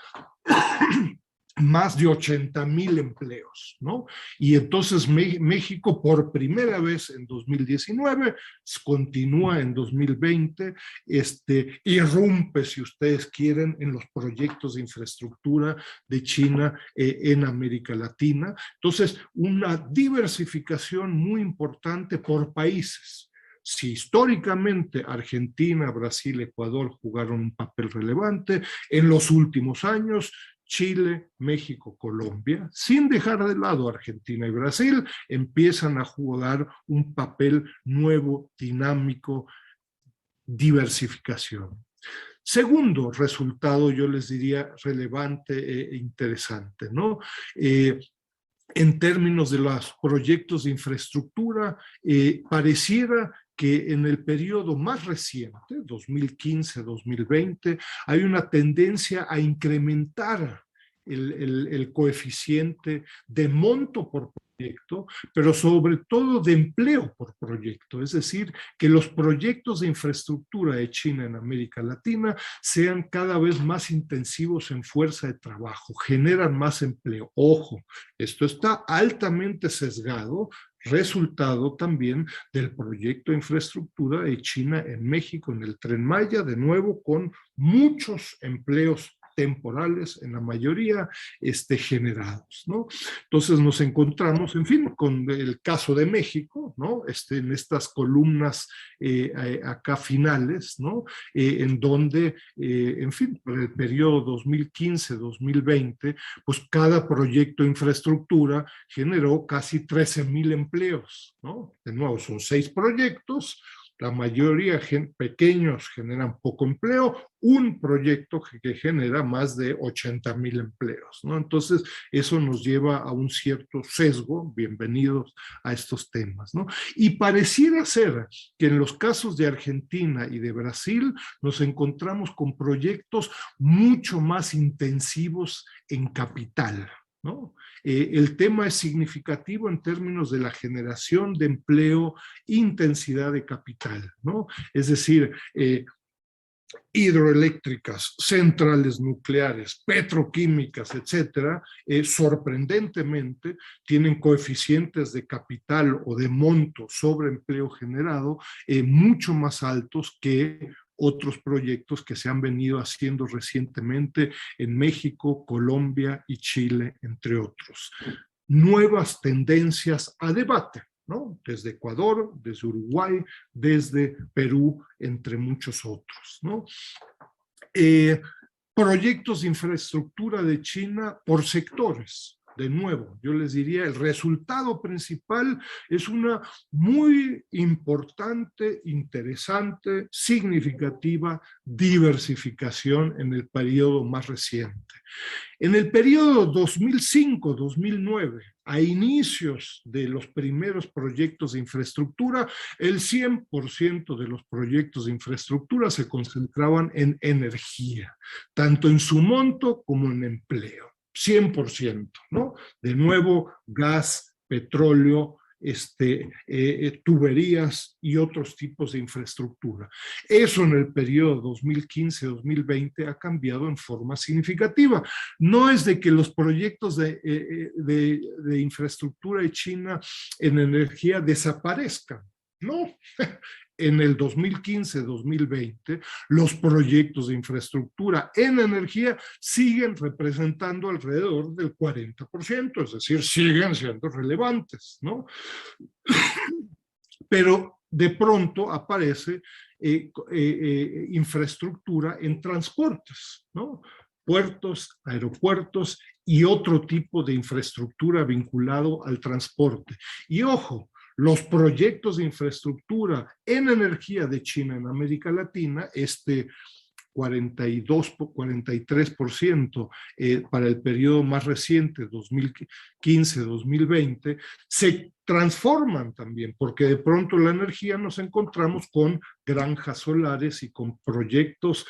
más de 80,000 empleos, ¿no? Y entonces México por primera vez en 2019, continúa en 2020, irrumpe, si ustedes quieren, en los proyectos de infraestructura de China en América Latina. Entonces, una diversificación muy importante por países. Si históricamente Argentina, Brasil, Ecuador jugaron un papel relevante, en los últimos años Chile, México, Colombia, sin dejar de lado Argentina y Brasil, empiezan a jugar un papel nuevo, dinámico, diversificación. Segundo resultado, yo les diría relevante e interesante, ¿no? En términos de los proyectos de infraestructura, pareciera que en el periodo más reciente, 2015-2020, hay una tendencia a incrementar el coeficiente de monto por proyecto, pero sobre todo de empleo por proyecto. Es decir, que los proyectos de infraestructura de China en América Latina sean cada vez más intensivos en fuerza de trabajo, generan más empleo. Ojo, esto está altamente sesgado, resultado también del proyecto de infraestructura de China en México, en el Tren Maya, de nuevo con muchos empleos temporales, en la mayoría generados, ¿no? Entonces nos encontramos, en fin, con el caso de México, ¿no? En estas columnas acá finales, ¿no? En donde, en fin, por el periodo 2015-2020, pues cada proyecto de infraestructura generó casi 13,000 empleos, ¿no? De nuevo, son 6 proyectos, la mayoría pequeños generan poco empleo, un proyecto que genera más de 80,000 empleos, ¿no? Entonces, eso nos lleva a un cierto sesgo, bienvenidos a estos temas, ¿no? Y pareciera ser que en los casos de Argentina y de Brasil nos encontramos con proyectos mucho más intensivos en capital, ¿no? El tema es significativo en términos de la generación de empleo, intensidad de capital, ¿no? Es decir, hidroeléctricas, centrales nucleares, petroquímicas, etcétera, sorprendentemente tienen coeficientes de capital o de monto sobre empleo generado mucho más altos que otros proyectos que se han venido haciendo recientemente en México, Colombia y Chile, entre otros. Nuevas tendencias a debate, ¿no? Desde Ecuador, desde Uruguay, desde Perú, entre muchos otros, ¿no? Proyectos de infraestructura de China por sectores. De nuevo, yo les diría, el resultado principal es una muy importante, interesante, significativa diversificación en el periodo más reciente. En el periodo 2005-2009, a inicios de los primeros proyectos de infraestructura, el 100% de los proyectos de infraestructura se concentraban en energía, tanto en su monto como en empleo. 100%, ¿no? De nuevo, gas, petróleo, tuberías y otros tipos de infraestructura. Eso en el periodo 2015-2020 ha cambiado en forma significativa. No es de que los proyectos de infraestructura de China en energía desaparezcan, no. En el 2015-2020, los proyectos de infraestructura en energía siguen representando alrededor del 40%, es decir, siguen siendo relevantes, ¿no? Pero de pronto aparece infraestructura en transportes, ¿no? Puertos, aeropuertos y otro tipo de infraestructura vinculado al transporte. Y ojo, los proyectos de infraestructura en energía de China en América Latina, 43% para el periodo más reciente, 2015-2020, se transforman también, porque de pronto la energía nos encontramos con granjas solares y con proyectos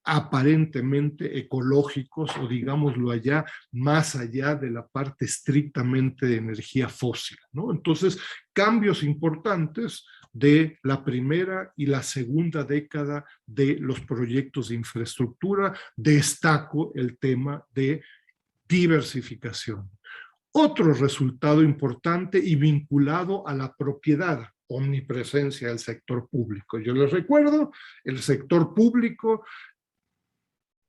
aparentemente ecológicos, o digámoslo allá, más allá de la parte estrictamente de energía fósil, ¿no? Entonces, cambios importantes de la primera y la segunda década de los proyectos de infraestructura. Destaco el tema de diversificación. Otro resultado importante y vinculado a la propiedad, omnipresencia del sector público. Yo les recuerdo, el sector público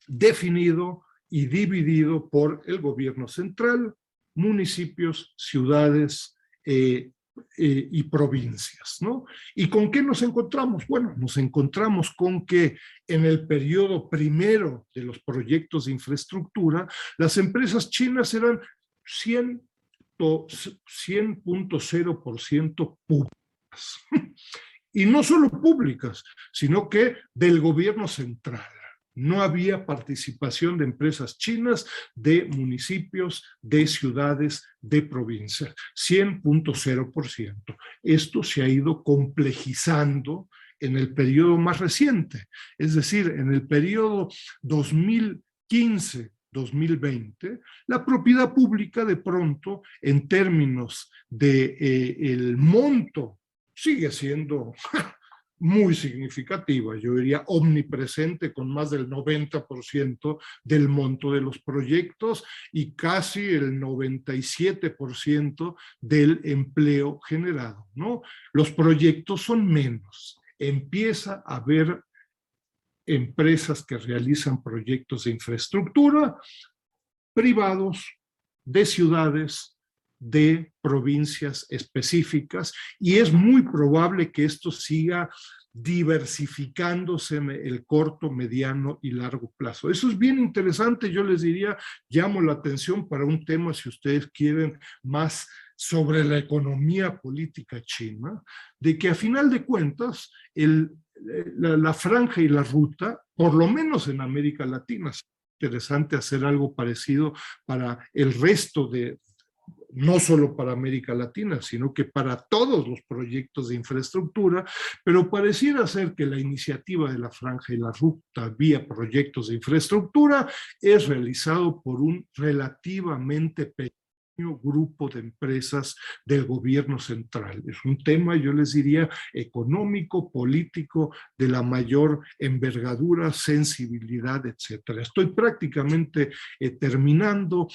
definido y dividido por el gobierno central, municipios, ciudades y provincias, ¿no? ¿Y con qué nos encontramos? Bueno, nos encontramos con que en el periodo primero de los proyectos de infraestructura, las empresas chinas eran 100.0% públicas. Y no solo públicas, sino que del gobierno central. No había participación de empresas chinas, de municipios, de ciudades, de provincias. 100.0%. Esto se ha ido complejizando en el periodo más reciente. Es decir, en el periodo 2015-2020, la propiedad pública de pronto, en términos de el monto, sigue siendo muy significativa, yo diría omnipresente, con más del 90% del monto de los proyectos y casi el 97% del empleo generado, ¿no? Los proyectos son menos. Empieza a haber empresas que realizan proyectos de infraestructura privados, de ciudades, de provincias específicas, y es muy probable que esto siga diversificándose en el corto, mediano y largo plazo. Eso es bien interesante. Yo les diría, llamo la atención para un tema, si ustedes quieren, más sobre la economía política china, de que a final de cuentas la franja y la ruta, por lo menos en América Latina, es interesante hacer algo parecido para el resto de, no solo para América Latina, sino que para todos los proyectos de infraestructura, pero pareciera ser que la iniciativa de la franja y la ruta vía proyectos de infraestructura es realizado por un relativamente pequeño grupo de empresas del gobierno central. Es un tema, yo les diría, económico, político, de la mayor envergadura, sensibilidad, etcétera. Estoy prácticamente terminando.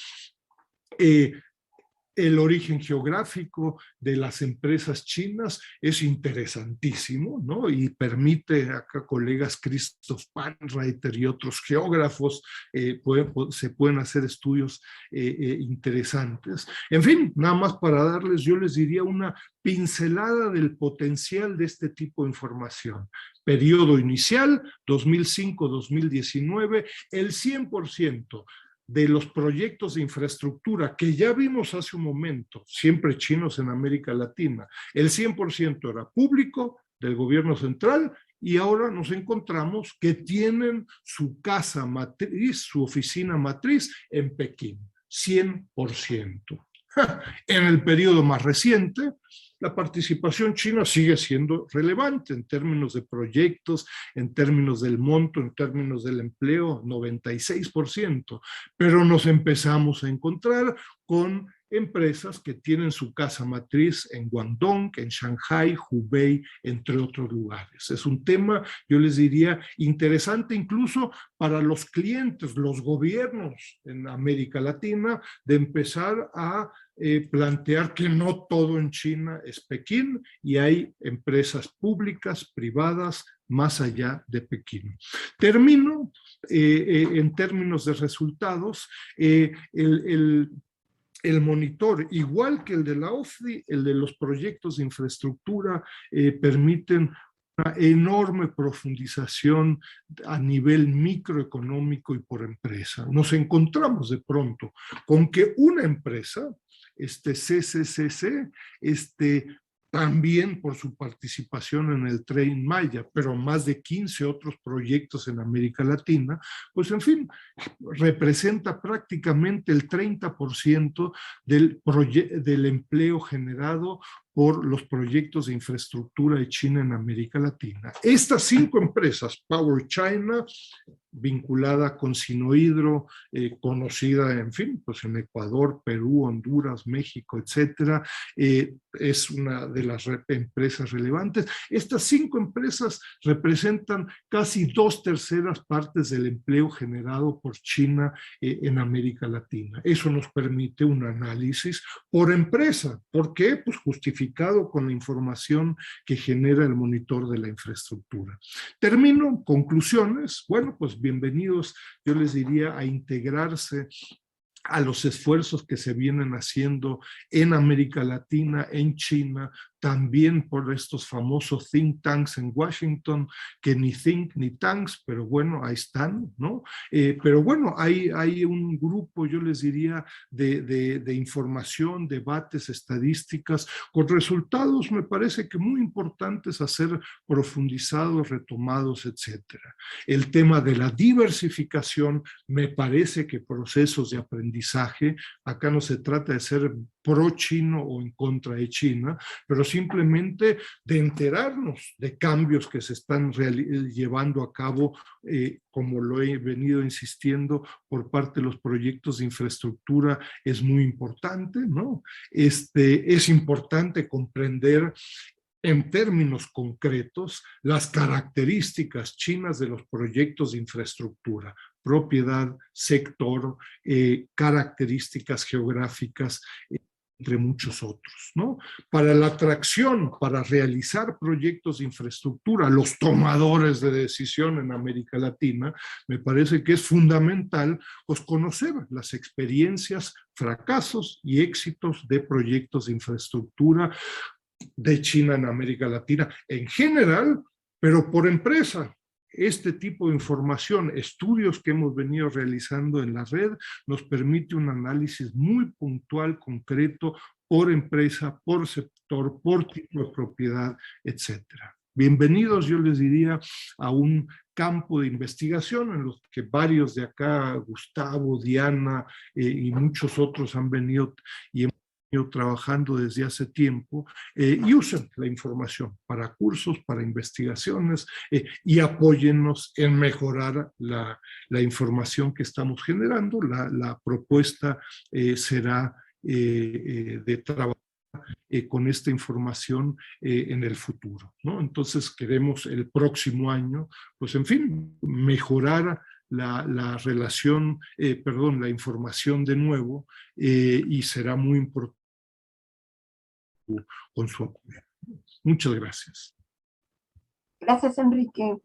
El origen geográfico de las empresas chinas es interesantísimo, ¿no? Y permite, acá colegas Christoph Panreiter y otros geógrafos, se pueden hacer estudios interesantes. En fin, nada más para darles, yo les diría una pincelada del potencial de este tipo de información. Periodo inicial, 2005-2019, el 100% de los proyectos de infraestructura que ya vimos hace un momento, siempre chinos en América Latina, el 100% era público del gobierno central, y ahora nos encontramos que tienen su casa matriz, su oficina matriz en Pekín, 100%. En el periodo más reciente, la participación china sigue siendo relevante en términos de proyectos, en términos del monto, en términos del empleo, 96%, pero nos empezamos a encontrar con empresas que tienen su casa matriz en Guangdong, en Shanghai, Hubei, entre otros lugares. Es un tema, yo les diría, interesante incluso para los clientes, los gobiernos en América Latina, de empezar a plantear que no todo en China es Pekín y hay empresas públicas, privadas, más allá de Pekín. Termino en términos de resultados. El monitor, igual que el de la OFDI, el de los proyectos de infraestructura, permiten una enorme profundización a nivel microeconómico y por empresa. Nos encontramos de pronto con que una empresa, CCCC, también por su participación en el Tren Maya, pero más de 15 otros proyectos en América Latina, pues en fin, representa prácticamente el 30% del empleo generado por los proyectos de infraestructura de China en América Latina. Estas 5 empresas, Power China, vinculada con Sinohydro, conocida, en fin, pues en Ecuador, Perú, Honduras, México, etcétera, es una de las empresas relevantes. Estas 5 empresas representan casi 2/3 partes del empleo generado por China en América Latina. Eso nos permite un análisis por empresa. ¿Por qué? Pues justificado con la información que genera el monitor de la infraestructura. Termino, conclusiones. Bueno, pues bienvenidos, yo les diría, a integrarse a los esfuerzos que se vienen haciendo en América Latina, en China, también por estos famosos think tanks en Washington, que ni think ni tanks, pero bueno, ahí están, ¿no? Pero bueno, hay un grupo, yo les diría, de información, debates, estadísticas, con resultados, me parece que muy importantes a ser profundizados, retomados, etcétera. El tema de la diversificación, me parece que procesos de aprendizaje, acá no se trata de ser pro-chino o en contra de China, pero simplemente de enterarnos de cambios que se están llevando a cabo, como lo he venido insistiendo, por parte de los proyectos de infraestructura, es muy importante, ¿no? Es importante comprender en términos concretos las características chinas de los proyectos de infraestructura, propiedad, sector, características geográficas, entre muchos otros, ¿no? Para la atracción, para realizar proyectos de infraestructura, los tomadores de decisión en América Latina, me parece que es fundamental, pues, conocer las experiencias, fracasos y éxitos de proyectos de infraestructura de China en América Latina en general, pero por empresa. Este tipo de información, estudios que hemos venido realizando en la red, nos permite un análisis muy puntual, concreto, por empresa, por sector, por tipo de propiedad, etcétera. Bienvenidos, yo les diría, a un campo de investigación en los que varios de acá, Gustavo, Diana y muchos otros han venido y hemos trabajando desde hace tiempo, y usen la información para cursos, para investigaciones, y apóyennos en mejorar la información que estamos generando. La propuesta será de trabajar con esta información en el futuro, ¿no? Entonces queremos el próximo año, pues en fin, mejorar la relación, la información de nuevo, y será muy importante con su apoyo. Muchas gracias. Gracias, Enrique.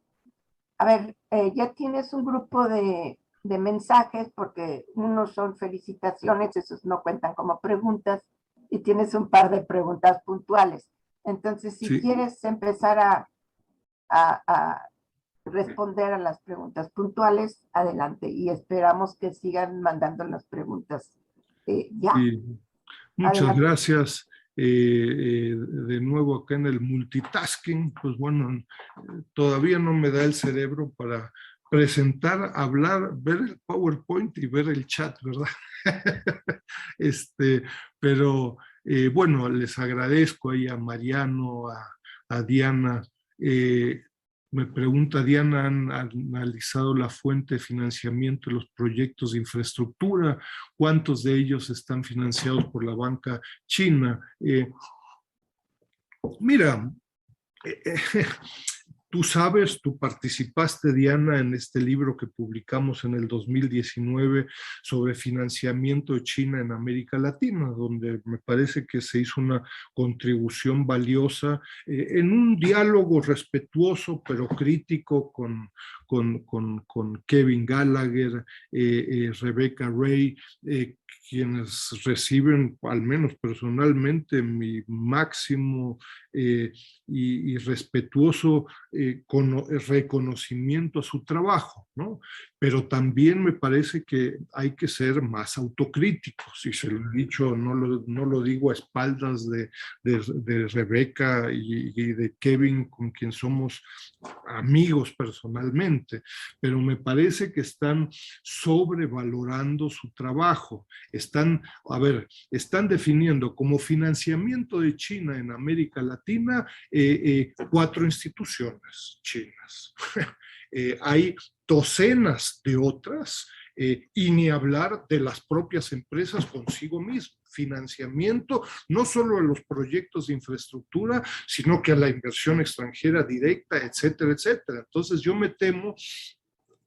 A ver, ya tienes un grupo de mensajes, porque unos son felicitaciones, esos no cuentan como preguntas, y tienes un par de preguntas puntuales. Entonces, si quieres empezar a responder a las preguntas puntuales, adelante, y esperamos que sigan mandando las preguntas ya. Muchas Adelante. gracias. De nuevo acá en el multitasking, pues bueno, todavía no me da el cerebro para presentar, hablar, ver el PowerPoint y ver el chat, ¿verdad? Pero bueno, les agradezco ahí a Mariano, a Diana, Me pregunta Diana, ¿han analizado la fuente de financiamiento de los proyectos de infraestructura? ¿Cuántos de ellos están financiados por la banca china? Mira, tú sabes, tú participaste, Diana, en este libro que publicamos en el 2019 sobre financiamiento de China en América Latina, donde me parece que se hizo una contribución valiosa en un diálogo respetuoso pero crítico con Kevin Gallagher, Rebecca Ray, quienes reciben, al menos personalmente, mi máximo y respetuoso reconocimiento a su trabajo, ¿no? Pero también me parece que hay que ser más autocríticos, y se lo he dicho, no lo digo a espaldas de Rebeca y de Kevin, con quien somos amigos personalmente, pero me parece que están sobrevalorando su trabajo. Están definiendo como financiamiento de China en América Latina 4 instituciones chinas. Hay docenas de otras, y ni hablar de las propias empresas consigo mismas. Financiamiento no solo a los proyectos de infraestructura, sino que a la inversión extranjera directa, etcétera, etcétera. Entonces yo me temo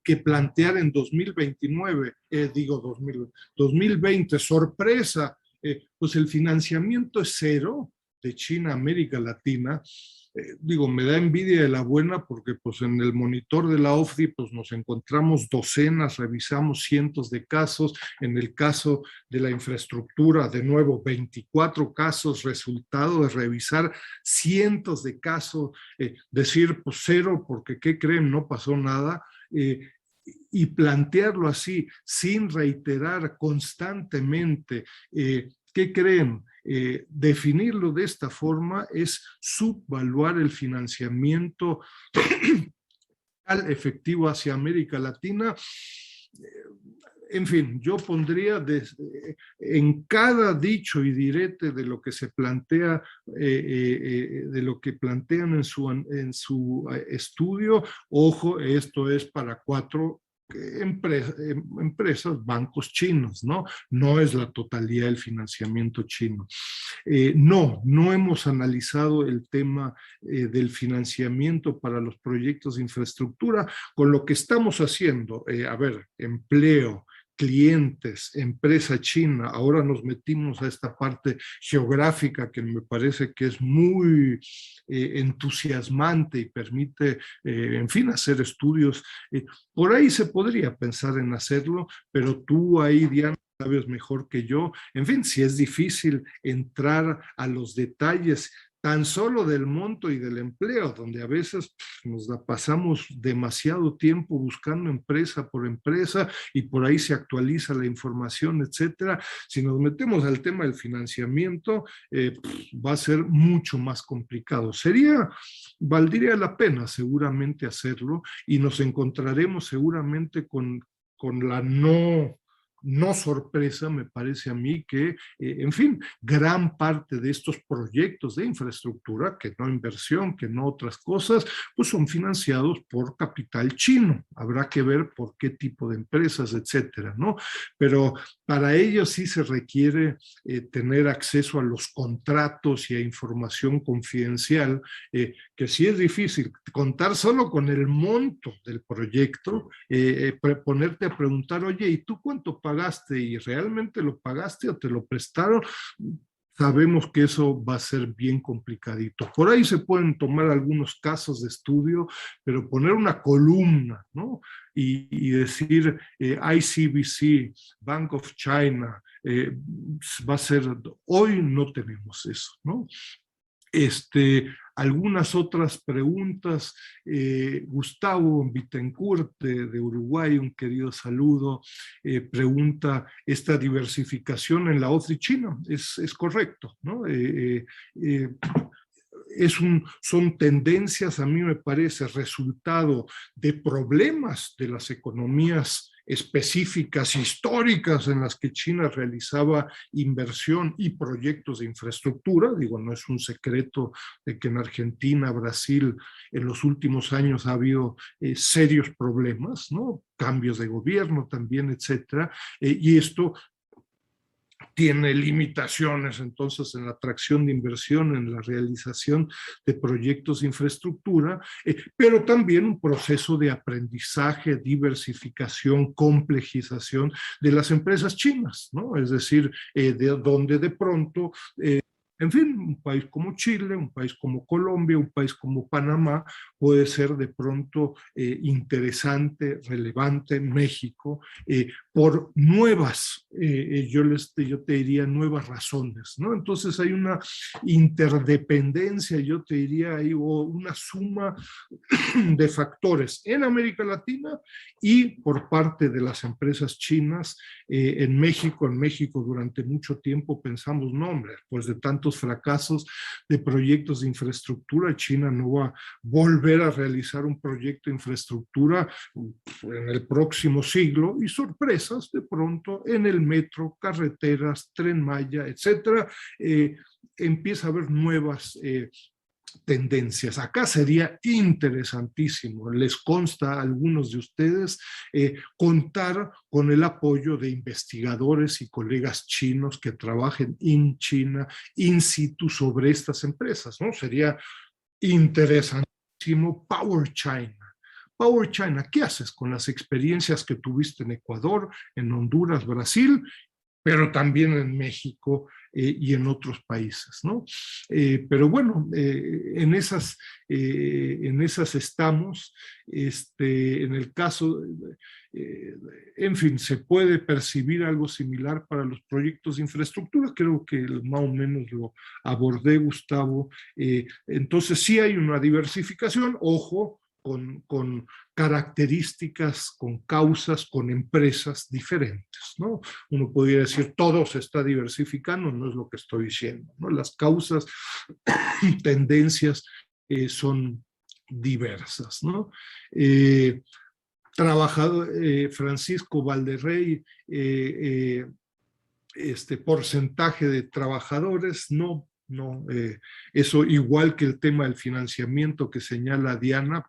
que plantear en 2029, 2020, sorpresa, pues el financiamiento es cero de China a América Latina. Me da envidia de la buena, porque pues en el monitor de la OFDI pues nos encontramos docenas, revisamos cientos de casos. En el caso de la infraestructura, de nuevo, 24 casos, resultado de revisar cientos de casos, decir pues cero, porque ¿qué creen? No pasó nada. Y plantearlo así, sin reiterar constantemente, ¿qué creen? Definirlo de esta forma es subvaluar el financiamiento efectivo hacia América Latina. En fin, yo pondría en cada dicho y direte de lo que se plantea, de lo que plantean en su estudio, ojo, esto es para 4 empresas, bancos chinos, ¿no? No es la totalidad del financiamiento chino. No hemos analizado el tema del financiamiento para los proyectos de infraestructura, con lo que estamos haciendo, empleo, clientes, empresa china. Ahora nos metimos a esta parte geográfica que me parece que es muy entusiasmante y permite, en fin, hacer estudios. Por ahí se podría pensar en hacerlo, pero tú ahí, Diana, sabes mejor que yo. En fin, si es difícil entrar a los detalles tan solo del monto y del empleo, donde a veces nos la pasamos demasiado tiempo buscando empresa por empresa y por ahí se actualiza la información, etcétera. Si nos metemos al tema del financiamiento, va a ser mucho más complicado. Valdría la pena seguramente hacerlo, y nos encontraremos seguramente con la no sorpresa, me parece a mí, que, en fin, gran parte de estos proyectos de infraestructura, que no inversión, que no otras cosas, pues son financiados por capital chino. Habrá que ver por qué tipo de empresas, etcétera, ¿no? Pero para ello sí se requiere tener acceso a los contratos y a información confidencial, que sí es difícil contar solo con el monto del proyecto, ponerte a preguntar, oye, ¿y tú cuánto pagaste? ¿Y realmente lo pagaste o te lo prestaron? Sabemos que eso va a ser bien complicadito. Por ahí se pueden tomar algunos casos de estudio, pero poner una columna, ¿no? Y decir ICBC, Bank of China, va a ser, hoy no tenemos eso, ¿no? Algunas otras preguntas. Gustavo Bittencourt de Uruguay, un querido saludo, pregunta, ¿esta diversificación en la OFDI china es correcto, ¿no? Son tendencias, a mí me parece, resultado de problemas de las economías específicas, históricas, en las que China realizaba inversión y proyectos de infraestructura. Digo, no es un secreto de que en Argentina, Brasil, en los últimos años ha habido serios problemas, ¿no? Cambios de gobierno también, etcétera, y esto tiene limitaciones entonces en la atracción de inversión, en la realización de proyectos de infraestructura, pero también un proceso de aprendizaje, diversificación, complejización de las empresas chinas, ¿no? Es decir, de donde de pronto en fin, un país como Chile, un país como Colombia, un país como Panamá puede ser de pronto interesante, relevante, México, por nuevas, yo te diría nuevas razones, ¿no? Entonces hay una interdependencia, yo te diría, hay una suma de factores en América Latina y por parte de las empresas chinas en México. En México durante mucho tiempo pensamos, no hombre, pues de tantos fracasos de proyectos de infraestructura, China no va a volver a realizar un proyecto de infraestructura en el próximo siglo, y sorpresas de pronto en el metro, carreteras, Tren Maya, etcétera, empieza a haber nuevas tendencias. Acá sería interesantísimo, les consta a algunos de ustedes, contar con el apoyo de investigadores y colegas chinos que trabajen en China, in situ, sobre estas empresas, ¿no? Sería interesantísimo. Power China. Power China, ¿qué haces con las experiencias que tuviste en Ecuador, en Honduras, Brasil, pero también en México y en otros países, ¿no? Pero bueno, en esas estamos. En el caso, en fin, se puede percibir algo similar para los proyectos de infraestructura. Creo que más o menos lo abordé, Gustavo. Entonces sí hay una diversificación, ojo, con características, con causas, con empresas diferentes, ¿no? Uno podría decir, todo se está diversificando, no es lo que estoy diciendo, ¿no? Las causas, tendencias son diversas, ¿no? Francisco Valderrey, porcentaje de trabajadores, no, eso igual que el tema del financiamiento que señala Diana,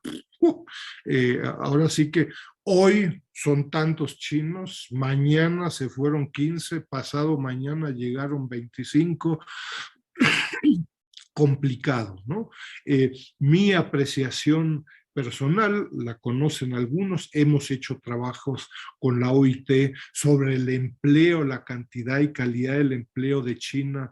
ahora sí que hoy son tantos chinos, mañana se fueron 15, pasado mañana llegaron 25, complicado, ¿no? Mi apreciación personal, la conocen algunos, hemos hecho trabajos con la OIT sobre el empleo, la cantidad y calidad del empleo de China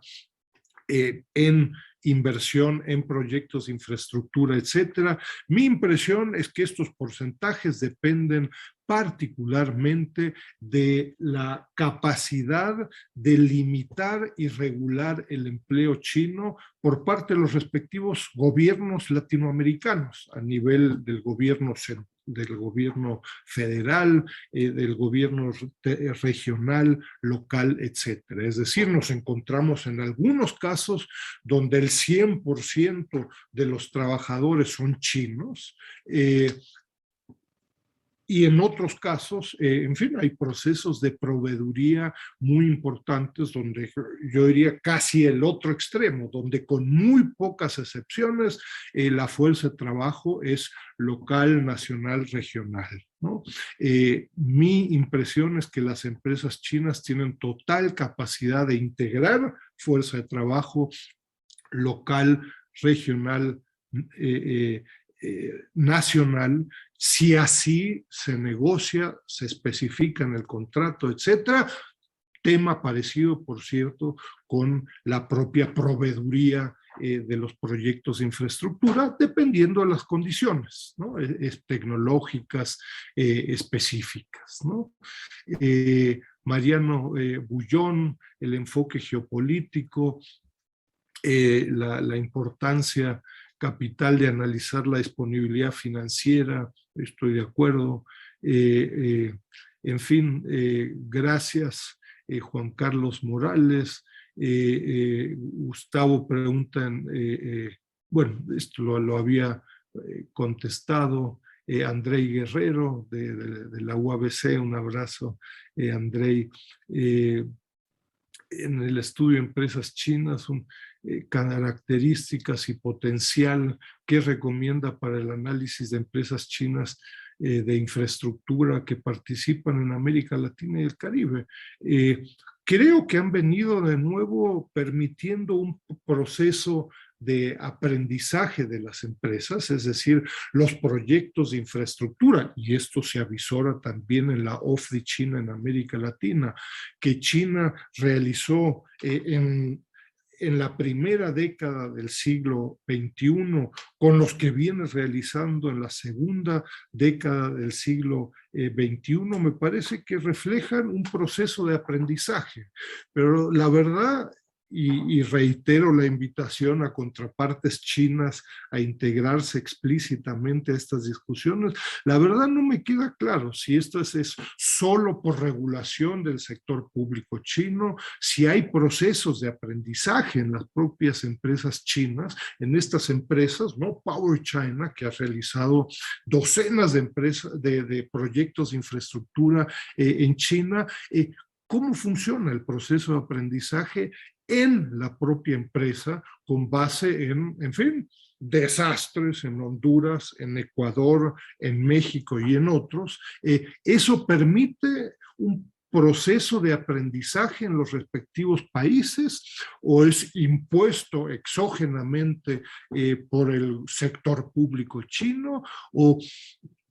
en inversión en proyectos de infraestructura, etcétera. Mi impresión es que estos porcentajes dependen particularmente de la capacidad de limitar y regular el empleo chino por parte de los respectivos gobiernos latinoamericanos, a nivel del gobierno federal, del gobierno regional, local, etcétera. Es decir, nos encontramos en algunos casos donde el 100% de los trabajadores son chinos, y en otros casos, en fin, hay procesos de proveeduría muy importantes donde yo diría casi el otro extremo, donde con muy pocas excepciones la fuerza de trabajo es local, nacional, regional, ¿no? Mi impresión es que las empresas chinas tienen total capacidad de integrar fuerza de trabajo local, regional, nacional, si así se negocia, se especifica en el contrato, etcétera. Tema parecido, por cierto, con la propia proveeduría de los proyectos de infraestructura, dependiendo de las condiciones, ¿no? Tecnológicas específicas, ¿no? Mariano Bullón, el enfoque geopolítico, la importancia capital de analizar la disponibilidad financiera, estoy de acuerdo. En fin, gracias, Juan Carlos Morales. Gustavo pregunta, bueno, esto lo había contestado. Andrei Guerrero de la UABC, un abrazo, Andrei, en el estudio de empresas chinas, características y potencial que recomienda para el análisis de empresas chinas de infraestructura que participan en América Latina y el Caribe. Creo que han venido de nuevo permitiendo un proceso de aprendizaje de las empresas, es decir, los proyectos de infraestructura, y esto se avisora también en la OFDI China en América Latina, que China realizó en la primera década del siglo XXI, con los que viene realizando en la segunda década del siglo XXI, me parece que reflejan un proceso de aprendizaje. Pero la verdad, y reitero la invitación a contrapartes chinas a integrarse explícitamente a estas discusiones, la verdad no me queda claro si esto es solo por regulación del sector público chino, si hay procesos de aprendizaje en las propias empresas chinas, en estas empresas, ¿no? Power China, que ha realizado docenas de empresas, de proyectos de infraestructura en China. ¿Cómo funciona el proceso de aprendizaje en la propia empresa con base en fin, desastres en Honduras, en Ecuador, en México y en otros? Eso permite un proceso de aprendizaje en los respectivos países o es impuesto exógenamente por el sector público chino. O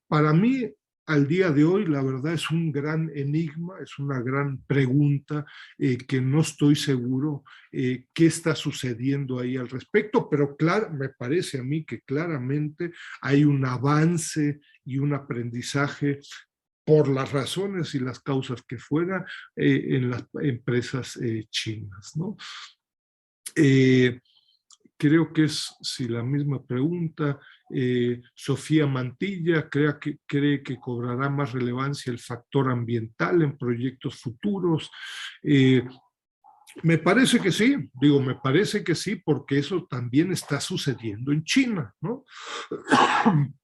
para mí, al día de hoy, la verdad es un gran enigma, es una gran pregunta que no estoy seguro qué está sucediendo ahí al respecto, pero claro, me parece a mí que claramente hay un avance y un aprendizaje por las razones y las causas que fuera en las empresas chinas, ¿no? Creo que es, si la misma pregunta, Sofía Mantilla cree que cobrará más relevancia el factor ambiental en proyectos futuros. Me parece que sí, me parece que sí, porque eso también está sucediendo en China, ¿no?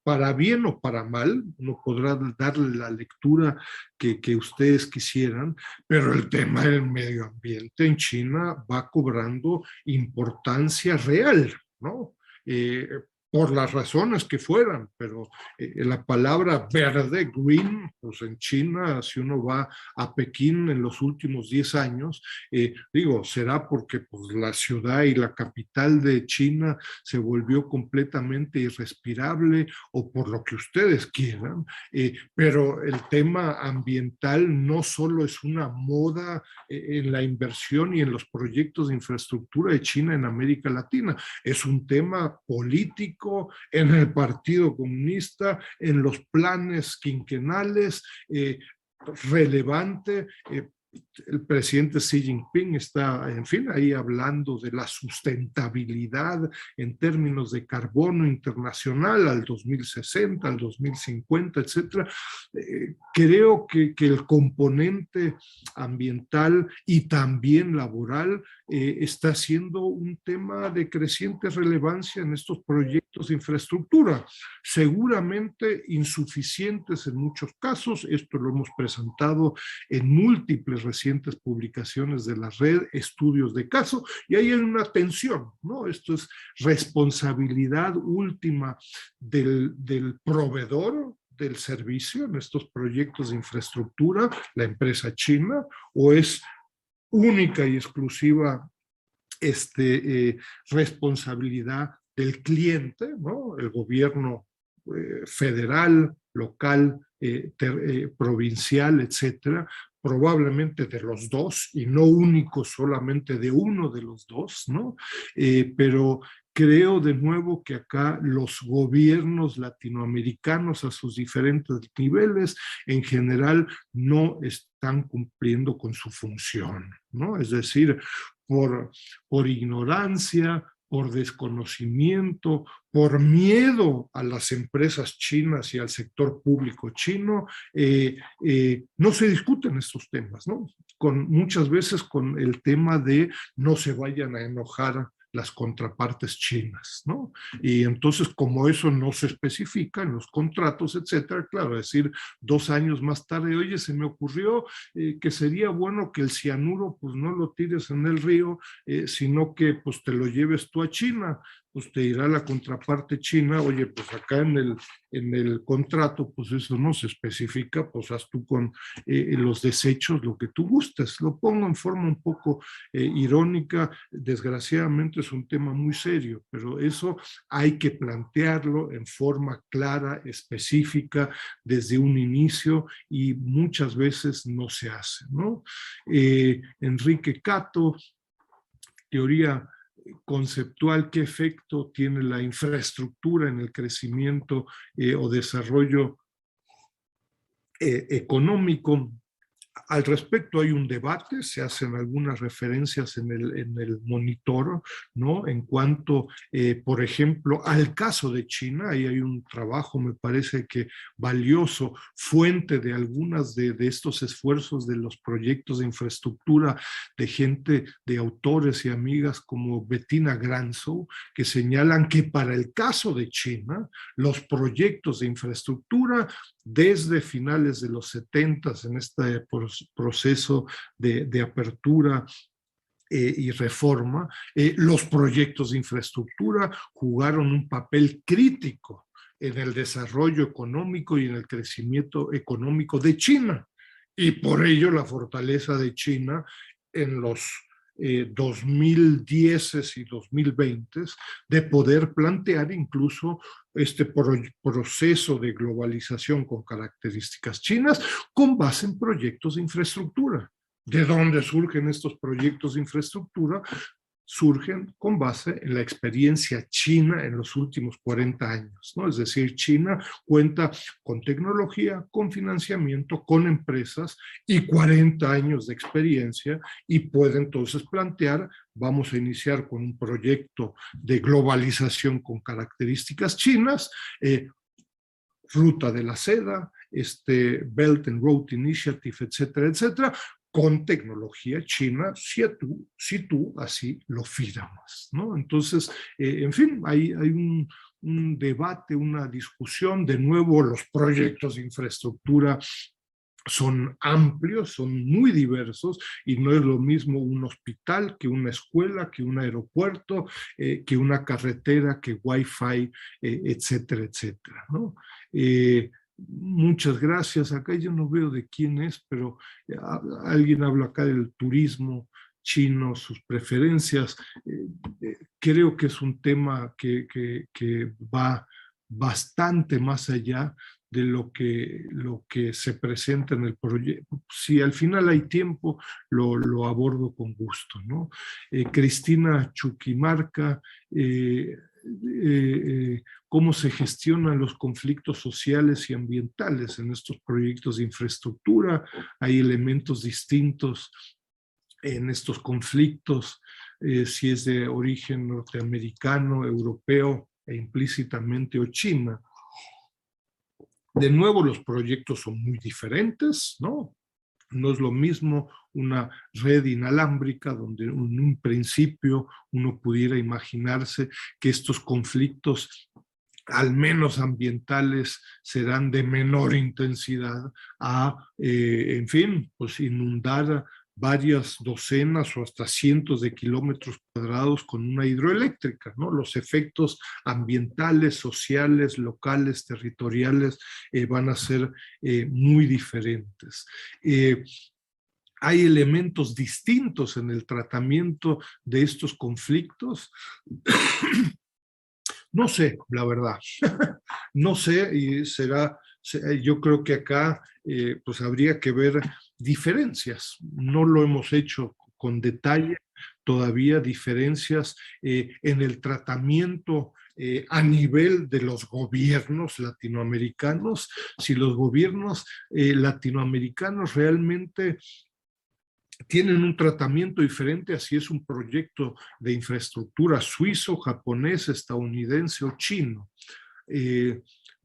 Para bien o para mal, uno podrá darle la lectura que ustedes quisieran, pero el tema del medio ambiente en China va cobrando importancia real, ¿no? Por las razones que fueran, pero la palabra verde, green, pues en China, si uno va a Pekín en los últimos 10 años, será porque pues, la ciudad y la capital de China se volvió completamente irrespirable o por lo que ustedes quieran, pero el tema ambiental no solo es una moda en la inversión y en los proyectos de infraestructura de China en América Latina, es un tema político en el Partido Comunista, en los planes quinquenales, relevante. El presidente Xi Jinping está, en fin, ahí hablando de la sustentabilidad en términos de carbono internacional al 2060, al 2050, etcétera. Creo que el componente ambiental y también laboral está siendo un tema de creciente relevancia en estos proyectos de infraestructura, seguramente insuficientes en muchos casos. Esto lo hemos presentado en múltiples recientes publicaciones de la red, estudios de caso, y ahí hay una tensión, ¿no? Esto es responsabilidad última del proveedor del servicio en estos proyectos de infraestructura, la empresa china, o es única y exclusiva responsabilidad del cliente, ¿no? El gobierno federal, local, provincial, etcétera, probablemente de los dos y no único solamente de uno de los dos, ¿no? Pero creo de nuevo que acá los gobiernos latinoamericanos a sus diferentes niveles en general no están cumpliendo con su función, ¿no? Es decir, por ignorancia, por desconocimiento, por miedo a las empresas chinas y al sector público chino, no se discuten estos temas, ¿no? Muchas veces con el tema de no se vayan a enojar las contrapartes chinas, ¿no? Y entonces, como eso no se especifica en los contratos, etcétera, claro, decir 2 años más tarde, oye, se me ocurrió que sería bueno que el cianuro, pues no lo tires en el río, sino que pues te lo lleves tú a China. Pues te dirá la contraparte china, oye, pues acá en el contrato, pues eso no se especifica, pues haz tú con los desechos lo que tú gustes. Lo pongo en forma un poco irónica, desgraciadamente es un tema muy serio, pero eso hay que plantearlo en forma clara, específica, desde un inicio, y muchas veces no se hace, ¿no? Enrique Cato, teoría conceptual, qué efecto tiene la infraestructura en el crecimiento o desarrollo económico. Al respecto hay un debate, se hacen algunas referencias en el monitor, ¿no? En cuanto, por ejemplo, al caso de China, ahí hay un trabajo, me parece que valioso, fuente de algunas de estos esfuerzos de los proyectos de infraestructura de gente, de autores y amigas como Bettina Granzow, que señalan que para el caso de China, los proyectos de infraestructura desde finales de los 70 en este proceso de apertura y reforma, los proyectos de infraestructura jugaron un papel crítico en el desarrollo económico y en el crecimiento económico de China. Y por ello la fortaleza de China en los 2010 y 2020 de poder plantear incluso este proceso de globalización con características chinas con base en proyectos de infraestructura. ¿De dónde surgen estos proyectos de infraestructura? Surgen con base en la experiencia china en los últimos 40 años, ¿no? Es decir, China cuenta con tecnología, con financiamiento, con empresas y 40 años de experiencia, y puede entonces plantear, vamos a iniciar con un proyecto de globalización con características chinas, Ruta de la Seda, Belt and Road Initiative, etcétera, etcétera, con tecnología china, si tú así lo firmas, ¿no? Entonces, en fin, hay un debate, una discusión. De nuevo, los proyectos de infraestructura son amplios, son muy diversos, y no es lo mismo un hospital que una escuela, que un aeropuerto, que una carretera, que Wi-Fi, etcétera, etcétera, ¿no? Muchas gracias. Acá yo no veo de quién es, pero alguien habla acá del turismo chino, sus preferencias. Creo que es un tema que va bastante más allá de lo que se presenta en el proyecto. Si al final hay tiempo, lo abordo con gusto, ¿no? Cristina Chuquimarca, cómo se gestionan los conflictos sociales y ambientales en estos proyectos de infraestructura. Hay elementos distintos en estos conflictos, si es de origen norteamericano, europeo e implícitamente o China. De nuevo, los proyectos son muy diferentes, ¿no? No es lo mismo una red inalámbrica donde en un principio uno pudiera imaginarse que estos conflictos, al menos ambientales, serán de menor intensidad a, en fin, pues inundar varias docenas o hasta cientos de kilómetros cuadrados con una hidroeléctrica, ¿no? Los efectos ambientales, sociales, locales, territoriales van a ser muy diferentes. Hay elementos distintos en el tratamiento de estos conflictos. No sé, la verdad. No sé, y yo creo que acá pues habría que ver diferencias. No lo hemos hecho con detalle todavía, diferencias en el tratamiento a nivel de los gobiernos latinoamericanos. Si los gobiernos latinoamericanos realmente tienen un tratamiento diferente, así es un proyecto de infraestructura suizo, japonés, estadounidense o chino.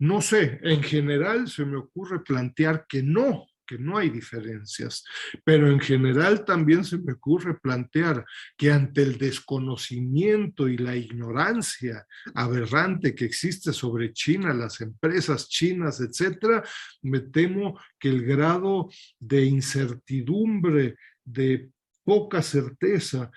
No sé, en general se me ocurre plantear que no que no hay diferencias, pero en general también se me ocurre plantear que ante el desconocimiento y la ignorancia aberrante que existe sobre China, las empresas chinas, etcétera, me temo que el grado de incertidumbre, de poca certeza,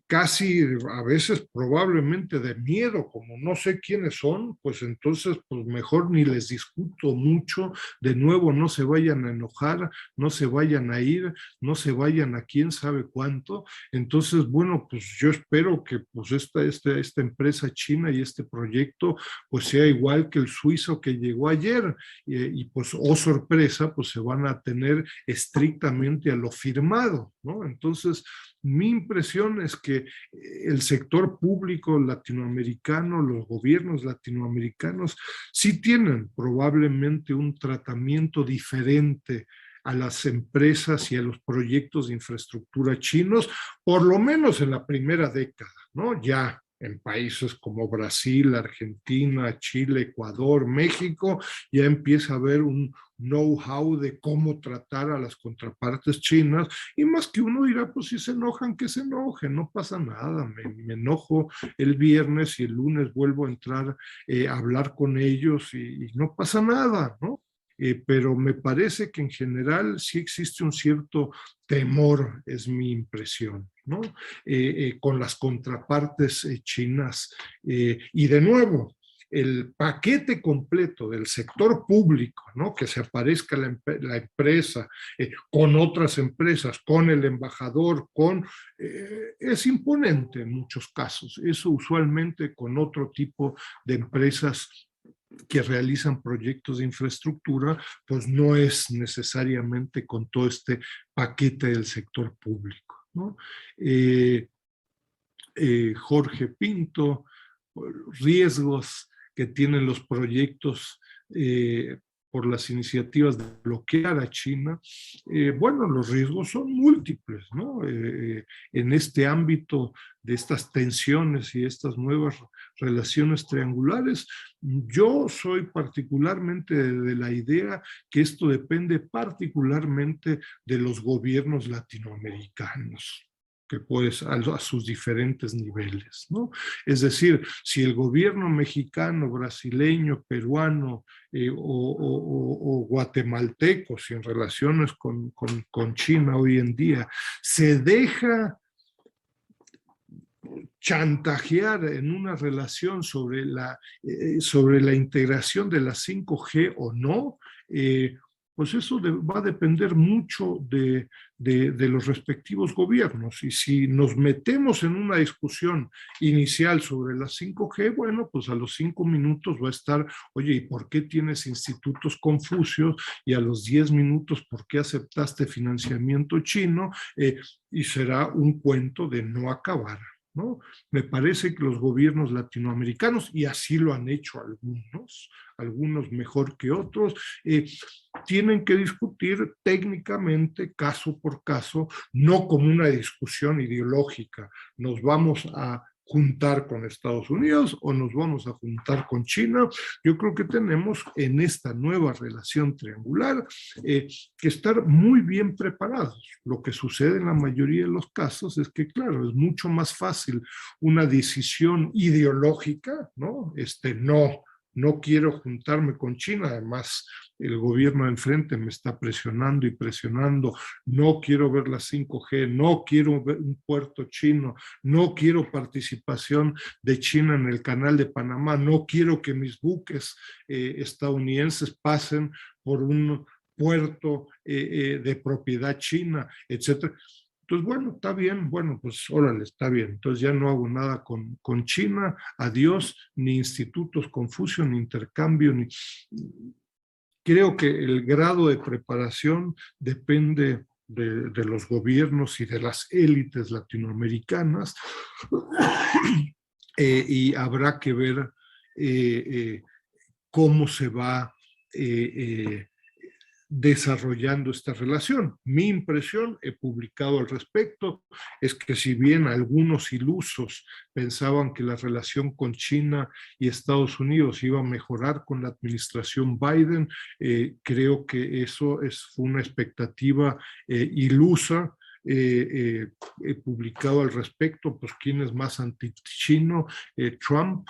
casi a veces probablemente de miedo, como no sé quiénes son, pues entonces pues mejor ni les discuto mucho, de nuevo no se vayan a enojar, no se vayan a ir, no se vayan a quién sabe cuánto. Entonces, bueno, pues yo espero que pues esta empresa china y este proyecto pues sea igual que el suizo que llegó ayer y pues, oh sorpresa, pues se van a tener estrictamente a lo firmado, ¿no? Entonces, mi impresión es que el sector público latinoamericano, los gobiernos latinoamericanos, sí tienen probablemente un tratamiento diferente a las empresas y a los proyectos de infraestructura chinos, por lo menos en la primera década, ¿no? Ya en países como Brasil, Argentina, Chile, Ecuador, México, ya empieza a haber un know-how de cómo tratar a las contrapartes chinas, y más que uno dirá, pues si se enojan, que se enojen, no pasa nada, me enojo el viernes y el lunes vuelvo a entrar a hablar con ellos y no pasa nada, ¿no? Pero me parece que en general sí existe un cierto temor, es mi impresión, ¿no? Con las contrapartes chinas. Y de nuevo, el paquete completo del sector público, ¿no? Que se aparezca la empresa con otras empresas, con el embajador, es imponente en muchos casos. Eso usualmente con otro tipo de empresas que realizan proyectos de infraestructura, pues no es necesariamente con todo este paquete del sector público, ¿no? Jorge Pinto, riesgos que tienen los proyectos por las iniciativas de bloquear a China. Bueno, los riesgos son múltiples, ¿no? En este ámbito de estas tensiones y estas nuevas relaciones triangulares, yo soy particularmente de la idea que esto depende particularmente de los gobiernos latinoamericanos, que pues a sus diferentes niveles, ¿no? Es decir, si el gobierno mexicano, brasileño, peruano o guatemalteco, si en relaciones con China hoy en día, se deja chantajear en una relación sobre la integración de la 5G o no, pues eso va a depender mucho de los respectivos gobiernos. Y si nos metemos en una discusión inicial sobre la 5G, bueno, pues a los 5 minutos va a estar, oye, ¿y por qué tienes institutos Confucios? Y a los 10 minutos, ¿por qué aceptaste financiamiento chino? Y será un cuento de no acabar, ¿no? Me parece que los gobiernos latinoamericanos, y así lo han hecho algunos mejor que otros, tienen que discutir técnicamente, caso por caso, no como una discusión ideológica. Nos vamos a juntar con Estados Unidos o nos vamos a juntar con China. Yo creo que tenemos en esta nueva relación triangular que estar muy bien preparados. Lo que sucede en la mayoría de los casos es que, claro, es mucho más fácil una decisión ideológica, ¿no? No quiero juntarme con China, además el gobierno de enfrente me está presionando y presionando, no quiero ver la 5G, no quiero ver un puerto chino, no quiero participación de China en el canal de Panamá, no quiero que mis buques estadounidenses pasen por un puerto de propiedad china, etcétera. Entonces, bueno, está bien, bueno, pues órale, está bien. Entonces ya no hago nada con China, adiós, ni institutos Confucio, ni intercambio, ni... Creo que el grado de preparación depende de los gobiernos y de las élites latinoamericanas y habrá que ver cómo se va desarrollando esta relación. Mi impresión, he publicado al respecto, es que si bien algunos ilusos pensaban que la relación con China y Estados Unidos iba a mejorar con la administración Biden, creo que eso fue una expectativa ilusa. He publicado al respecto, pues quién es más anti-chino, Trump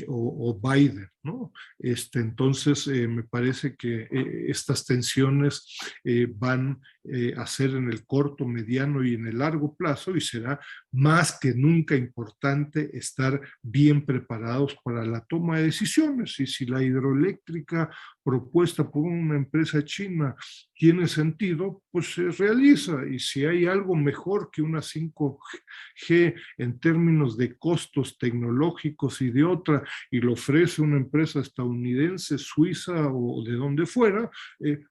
o Biden, ¿no? Entonces, me parece que estas tensiones van a ser en el corto, mediano y en el largo plazo, y será más que nunca importante estar bien preparados para la toma de decisiones. Y si la hidroeléctrica propuesta por una empresa china tiene sentido, pues se realiza. Y si hay algo mejor que una 5G en términos de costos tecnológicos y de otra, y lo ofrece una empresa estadounidense, suiza o de donde fuera,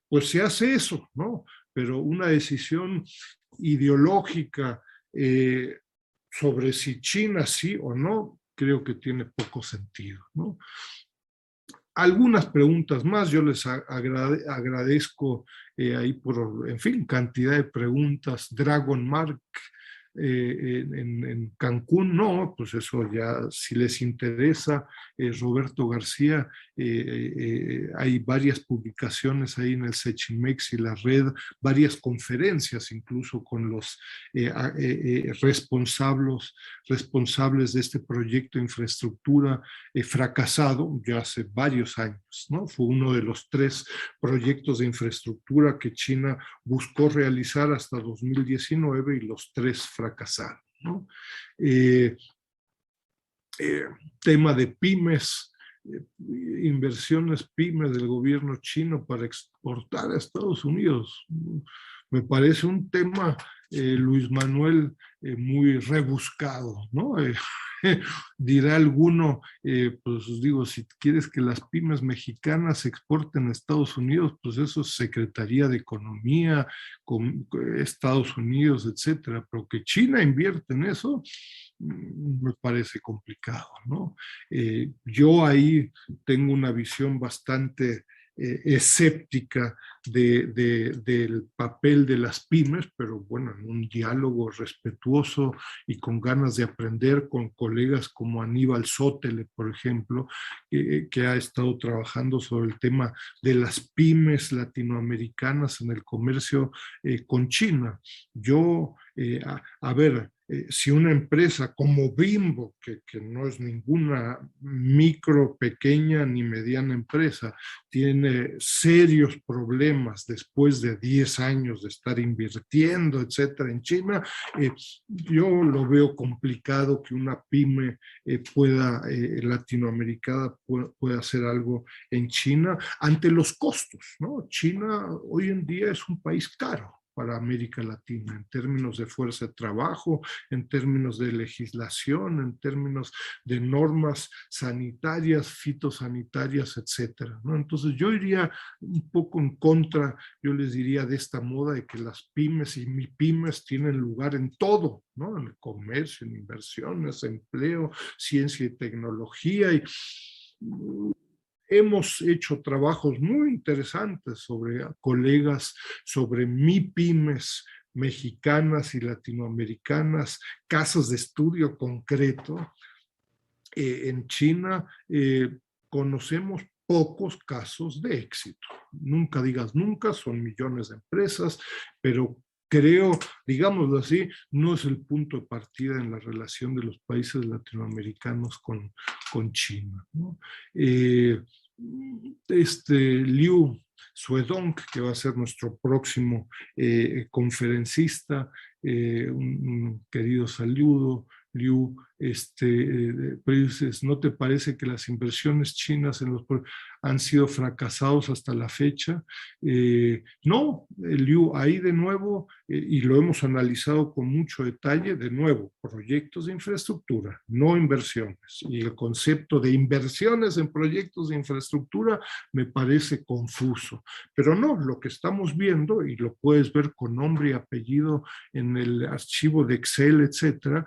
pues se hace eso, ¿no? Pero una decisión ideológica sobre si China sí o no, creo que tiene poco sentido, ¿no? Algunas preguntas más, yo les agradezco ahí por, en fin, cantidad de preguntas. Dragon Mark en Cancún, no, pues eso ya, si les interesa, Roberto García, hay varias publicaciones ahí en el Sechimex y la red, varias conferencias incluso con los responsables de este proyecto de infraestructura fracasado ya hace varios años, ¿no? Fue uno de los 3 proyectos de infraestructura que China buscó realizar hasta 2019 y los 3 fracasaron, ¿no? Tema de pymes, inversiones pymes del gobierno chino para exportar a Estados Unidos. Me parece un tema, Luis Manuel, muy rebuscado, ¿no? Dirá alguno, pues digo, si quieres que las pymes mexicanas exporten a Estados Unidos, pues eso es Secretaría de Economía, con Estados Unidos, etcétera, pero que China invierte en eso, me parece complicado, ¿no? Yo ahí tengo una visión bastante escéptica del papel de las pymes, pero bueno, en un diálogo respetuoso y con ganas de aprender con colegas como Aníbal Sotele, por ejemplo, que ha estado trabajando sobre el tema de las pymes latinoamericanas en el comercio con China. Yo, a ver, si una empresa como Bimbo, que no es ninguna micro, pequeña ni mediana empresa, tiene serios problemas después de 10 años de estar invirtiendo, etcétera, en China, yo lo veo complicado que una pyme latinoamericana pueda hacer algo en China ante los costos, ¿no? China hoy en día es un país caro para América Latina, en términos de fuerza de trabajo, en términos de legislación, en términos de normas sanitarias, fitosanitarias, etcétera, ¿no? Entonces yo iría un poco en contra, yo les diría, de esta moda de que las pymes y MIPYMES tienen lugar en todo, ¿no? En el comercio, en inversiones, empleo, ciencia y tecnología, y hemos hecho trabajos muy interesantes sobre colegas, sobre MIPYMES mexicanas y latinoamericanas, casos de estudio concreto. En China conocemos pocos casos de éxito. Nunca digas nunca, son millones de empresas, pero creo, digámoslo así, no es el punto de partida en la relación de los países latinoamericanos con China, ¿no? Liu Suedong, que va a ser nuestro próximo conferencista, un querido saludo, Liu, pues, ¿no te parece que las inversiones chinas han sido fracasados hasta la fecha? No, Liu, ahí de nuevo, y lo hemos analizado con mucho detalle, de nuevo, proyectos de infraestructura, no inversiones. Y el concepto de inversiones en proyectos de infraestructura me parece confuso. Pero no, lo que estamos viendo, y lo puedes ver con nombre y apellido en el archivo de Excel, etcétera,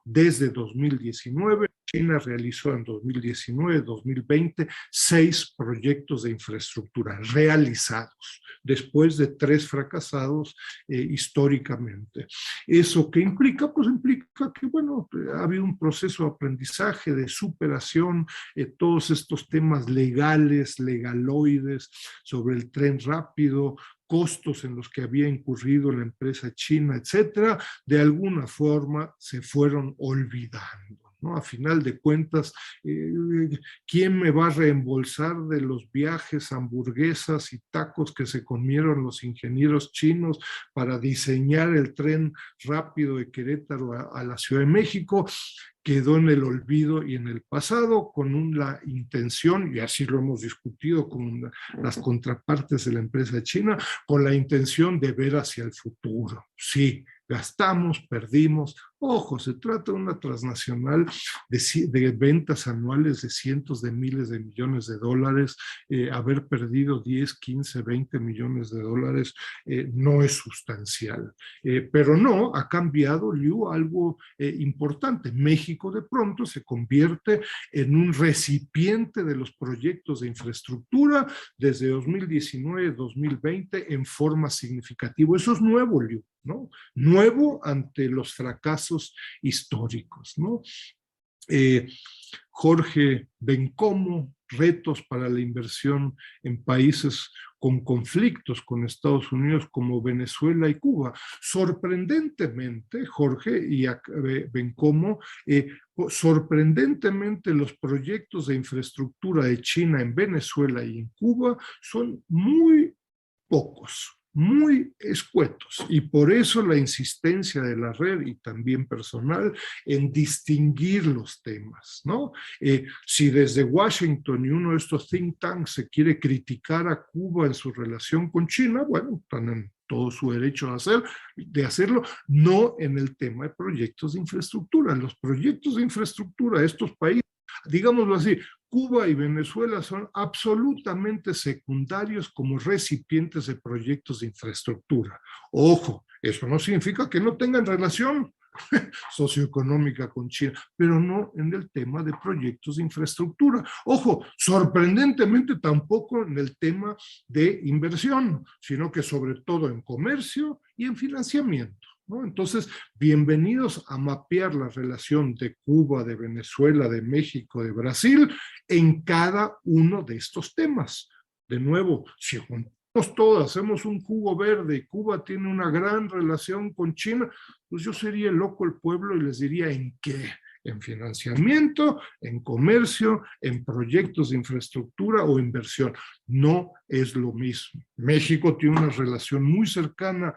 desde 2019. China realizó en 2019-2020 6 proyectos de infraestructura realizados, después de 3 fracasados históricamente. ¿Eso qué implica? Pues implica que, bueno, ha habido un proceso de aprendizaje, de superación, todos estos temas legales, legaloides, sobre el tren rápido, costos en los que había incurrido la empresa china, etcétera, de alguna forma se fueron olvidando, ¿no? A final de cuentas, ¿quién me va a reembolsar de los viajes, hamburguesas y tacos que se comieron los ingenieros chinos para diseñar el tren rápido de Querétaro a la Ciudad de México? Quedó en el olvido y en el pasado con la intención, y así lo hemos discutido con las contrapartes de la empresa china, con la intención de ver hacia el futuro. Sí, gastamos, perdimos. Ojo, se trata de una transnacional de ventas anuales de cientos de miles de millones de dólares. Haber perdido 10, 15, 20 millones de dólares no es sustancial. Pero no, ha cambiado, Liu, algo importante. México de pronto se convierte en un recipiente de los proyectos de infraestructura desde 2019-2020 en forma significativa. Eso es nuevo, Liu, ¿no? Nuevo ante los fracasos históricos, ¿no? Jorge Bencomo, retos para la inversión en países con conflictos con Estados Unidos como Venezuela y Cuba. Sorprendentemente, Jorge y Bencomo, sorprendentemente los proyectos de infraestructura de China en Venezuela y en Cuba son muy pocos, muy escuetos, y por eso la insistencia de la red y también personal en distinguir los temas, ¿no? Si desde Washington y uno de estos think tanks se quiere criticar a Cuba en su relación con China, bueno, están en todo su derecho de hacerlo, no en el tema de proyectos de infraestructura. Los proyectos de infraestructura de estos países, digámoslo así, Cuba y Venezuela son absolutamente secundarios como recipientes de proyectos de infraestructura. Ojo, eso no significa que no tengan relación socioeconómica con China, pero no en el tema de proyectos de infraestructura. Ojo, sorprendentemente tampoco en el tema de inversión, sino que sobre todo en comercio y en financiamiento, ¿no? Entonces, bienvenidos a mapear la relación de Cuba, de Venezuela, de México, de Brasil, en cada uno de estos temas. De nuevo, si juntamos todos, hacemos un jugo verde y Cuba tiene una gran relación con China, pues yo sería el loco el pueblo y les diría ¿en qué? En financiamiento, en comercio, en proyectos de infraestructura o inversión. No es lo mismo. México tiene una relación muy cercana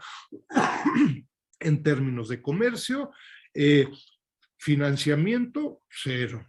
en términos de comercio, financiamiento, cero,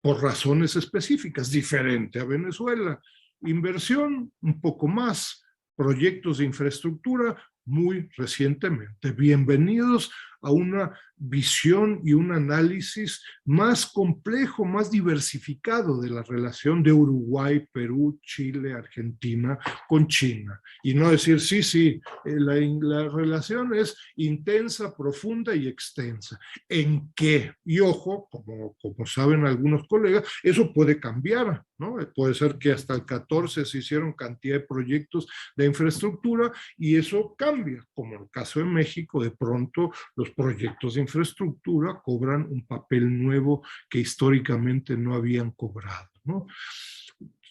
por razones específicas, diferente a Venezuela. Inversión, un poco más, proyectos de infraestructura, muy recientemente. Bienvenidos a una visión y un análisis más complejo, más diversificado de la relación de Uruguay, Perú, Chile, Argentina con China. Y no decir, sí, la relación es intensa, profunda y extensa. ¿En qué? Y ojo, como saben algunos colegas, eso puede cambiar, ¿no? Puede ser que hasta el 14 se hicieron cantidad de proyectos de infraestructura y eso cambia, como en el caso de México, de pronto los proyectos de infraestructura cobran un papel nuevo que históricamente no habían cobrado, ¿no?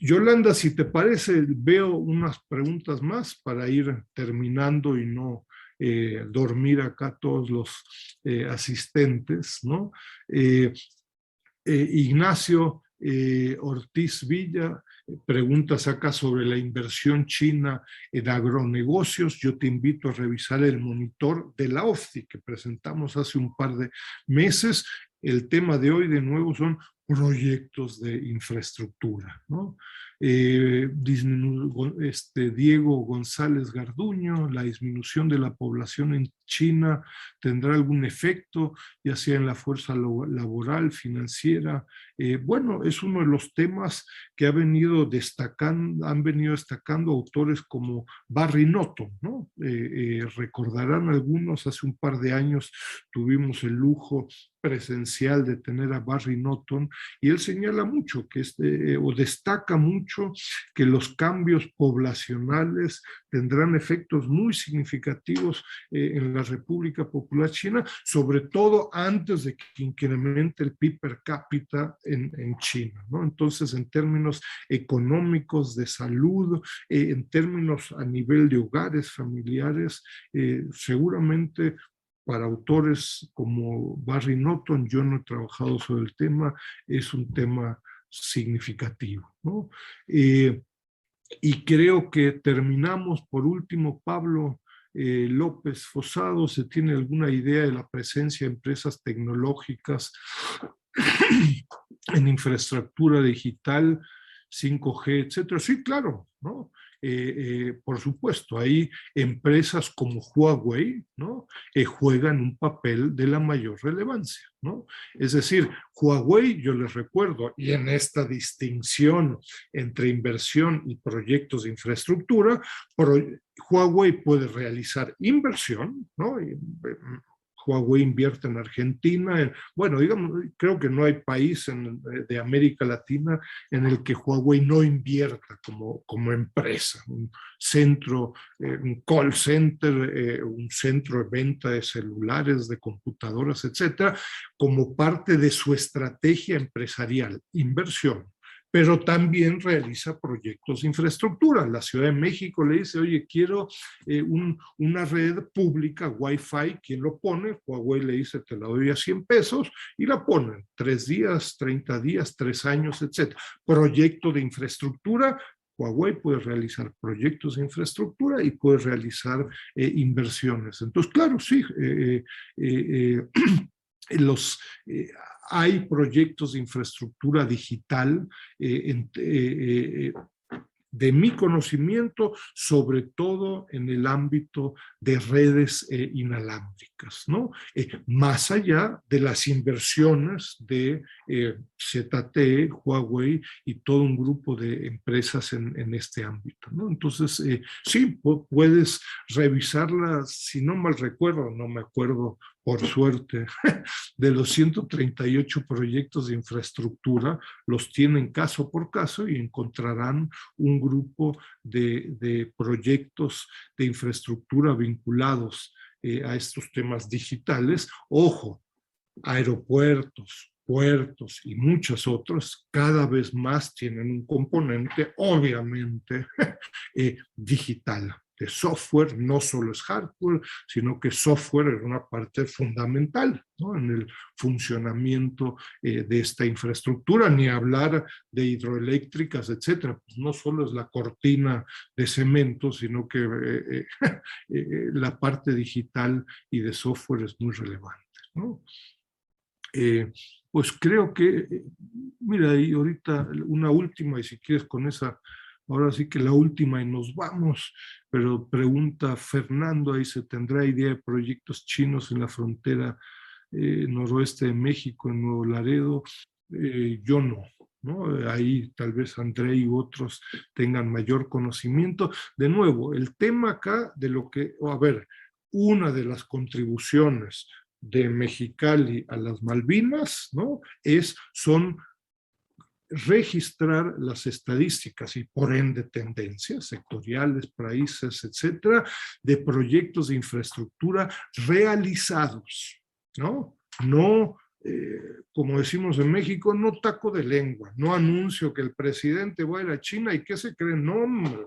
Yolanda, si te parece, veo unas preguntas más para ir terminando y no dormir acá todos los asistentes, ¿no? Ignacio Ortiz Villa preguntas acá sobre la inversión china en agronegocios. Yo te invito a revisar el monitor de la OFTI que presentamos hace un par de meses. El tema de hoy de nuevo son proyectos de infraestructura, ¿no? Diego González Garduño, la disminución de la población en China tendrá algún efecto, ya sea en la fuerza laboral, financiera. Bueno, es uno de los temas que han venido destacando autores como Barry Norton, ¿no? Recordarán algunos, hace un par de años tuvimos el lujo presencial de tener a Barry Norton, y él señala mucho que o destaca mucho que los cambios poblacionales tendrán efectos muy significativos en la República Popular China, sobre todo antes de que incremente el PIB per cápita en China, ¿no? Entonces, en términos económicos, de salud, en términos a nivel de hogares familiares, seguramente para autores como Barry Norton, yo no he trabajado sobre el tema, es un tema significativo, ¿no? Y creo que terminamos, por último, Pablo López Fosado, ¿se tiene alguna idea de la presencia de empresas tecnológicas en infraestructura digital, 5G, etcétera? Sí, claro, ¿no? Por supuesto, hay empresas como Huawei, ¿no? Juegan un papel de la mayor relevancia, ¿no? Es decir, Huawei, yo les recuerdo, y en esta distinción entre inversión y proyectos de infraestructura, Huawei puede realizar inversión, ¿no? Huawei invierte en Argentina. Bueno, digamos, creo que no hay país de América Latina en el que Huawei no invierta como empresa. Un centro, un call center, un centro de venta de celulares, de computadoras, etcétera, como parte de su estrategia empresarial, inversión. Pero también realiza proyectos de infraestructura. La Ciudad de México le dice, oye, quiero una red pública, Wi-Fi, ¿quién lo pone? Huawei le dice, te la doy a 100 pesos, y la ponen 3 días, 30 días, 3 años, etc. Proyecto de infraestructura, Huawei puede realizar proyectos de infraestructura y puede realizar inversiones. Entonces, claro, sí, hay proyectos de infraestructura digital de mi conocimiento, sobre todo en el ámbito de redes inalámbricas, ¿no? Más allá de las inversiones de ZTE, Huawei y todo un grupo de empresas en este ámbito, ¿no? Entonces, sí, puedes revisarlas, si no mal recuerdo, no me acuerdo por suerte, de los 138 proyectos de infraestructura, los tienen caso por caso y encontrarán un grupo de proyectos de infraestructura vinculados a estos temas digitales. Ojo, aeropuertos, puertos y muchos otros cada vez más tienen un componente, obviamente, digital, de software. No solo es hardware, sino que software es una parte fundamental, ¿no? En el funcionamiento de esta infraestructura, ni hablar de hidroeléctricas, etcétera. Pues no solo es la cortina de cemento, sino que la parte digital y de software es muy relevante, ¿no? Pues creo que, mira, y ahorita una última, y si quieres con esa, ahora sí que la última y nos vamos, pero pregunta Fernando, ahí se tendrá idea de proyectos chinos en la frontera noroeste de México, en Nuevo Laredo. Yo no, ¿no? Ahí tal vez André y otros tengan mayor conocimiento. De nuevo, el tema acá de lo que, a ver, una de las contribuciones de Mexicali a las Malvinas, ¿no? Son registrar las estadísticas y por ende tendencias sectoriales, países, etcétera, de proyectos de infraestructura realizados, ¿no? No, como decimos en México, no taco de lengua, no anuncio que el presidente va a ir a China y ¿qué se cree? No, hombre,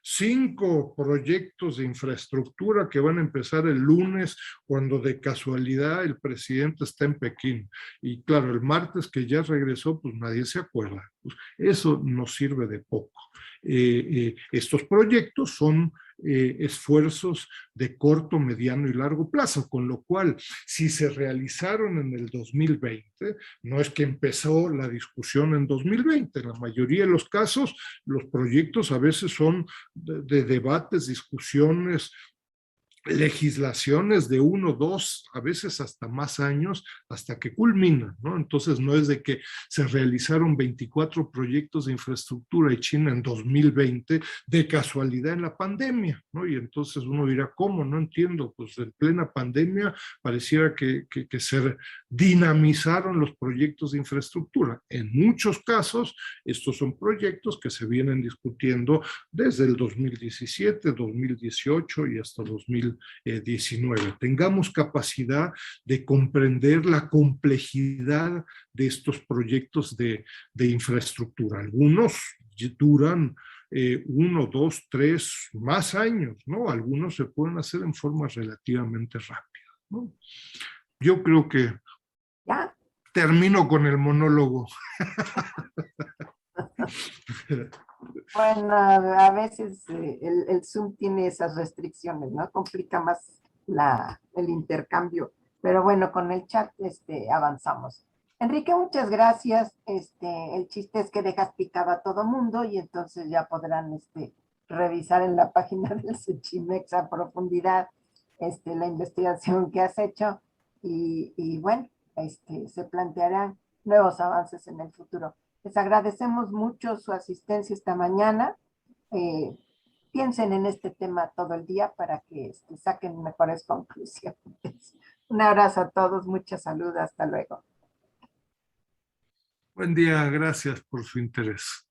5 proyectos de infraestructura que van a empezar el lunes, cuando de casualidad el presidente está en Pekín. Y claro, el martes que ya regresó, pues nadie se acuerda. pues eso nos sirve de poco. Estos proyectos son esfuerzos de corto, mediano y largo plazo, con lo cual, si se realizaron en el 2020, no es que empezó la discusión en 2020, en la mayoría de los casos, los proyectos a veces son de debates, discusiones, legislaciones de 1, 2, a veces hasta más años, hasta que culminan, ¿no? Entonces no es de que se realizaron 24 proyectos de infraestructura en China en 2020 de casualidad en la pandemia, ¿no? Y entonces uno dirá, ¿cómo? No entiendo, pues en plena pandemia pareciera que se dinamizaron los proyectos de infraestructura. En muchos casos, estos son proyectos que se vienen discutiendo desde el 2017, 2018 y hasta 2019. Tengamos capacidad de comprender la complejidad de estos proyectos de infraestructura. Algunos duran 1, 2, 3, más años, ¿no? Algunos se pueden hacer en forma relativamente rápida, ¿no? Yo creo que ¿Ya? termino con el monólogo. Bueno, a veces el Zoom tiene esas restricciones, ¿no? Complica más el intercambio. Pero bueno, con el chat avanzamos. Enrique, muchas gracias. El chiste es que dejas picado a todo mundo y entonces ya podrán revisar en la página del Sechimex a profundidad la investigación que has hecho y bueno, se plantearán nuevos avances en el futuro. Les agradecemos mucho su asistencia esta mañana. Eh, Piensen en este tema todo el día para que saquen mejores conclusiones. Un abrazo a todos, mucha salud, hasta luego. Buen día, gracias por su interés.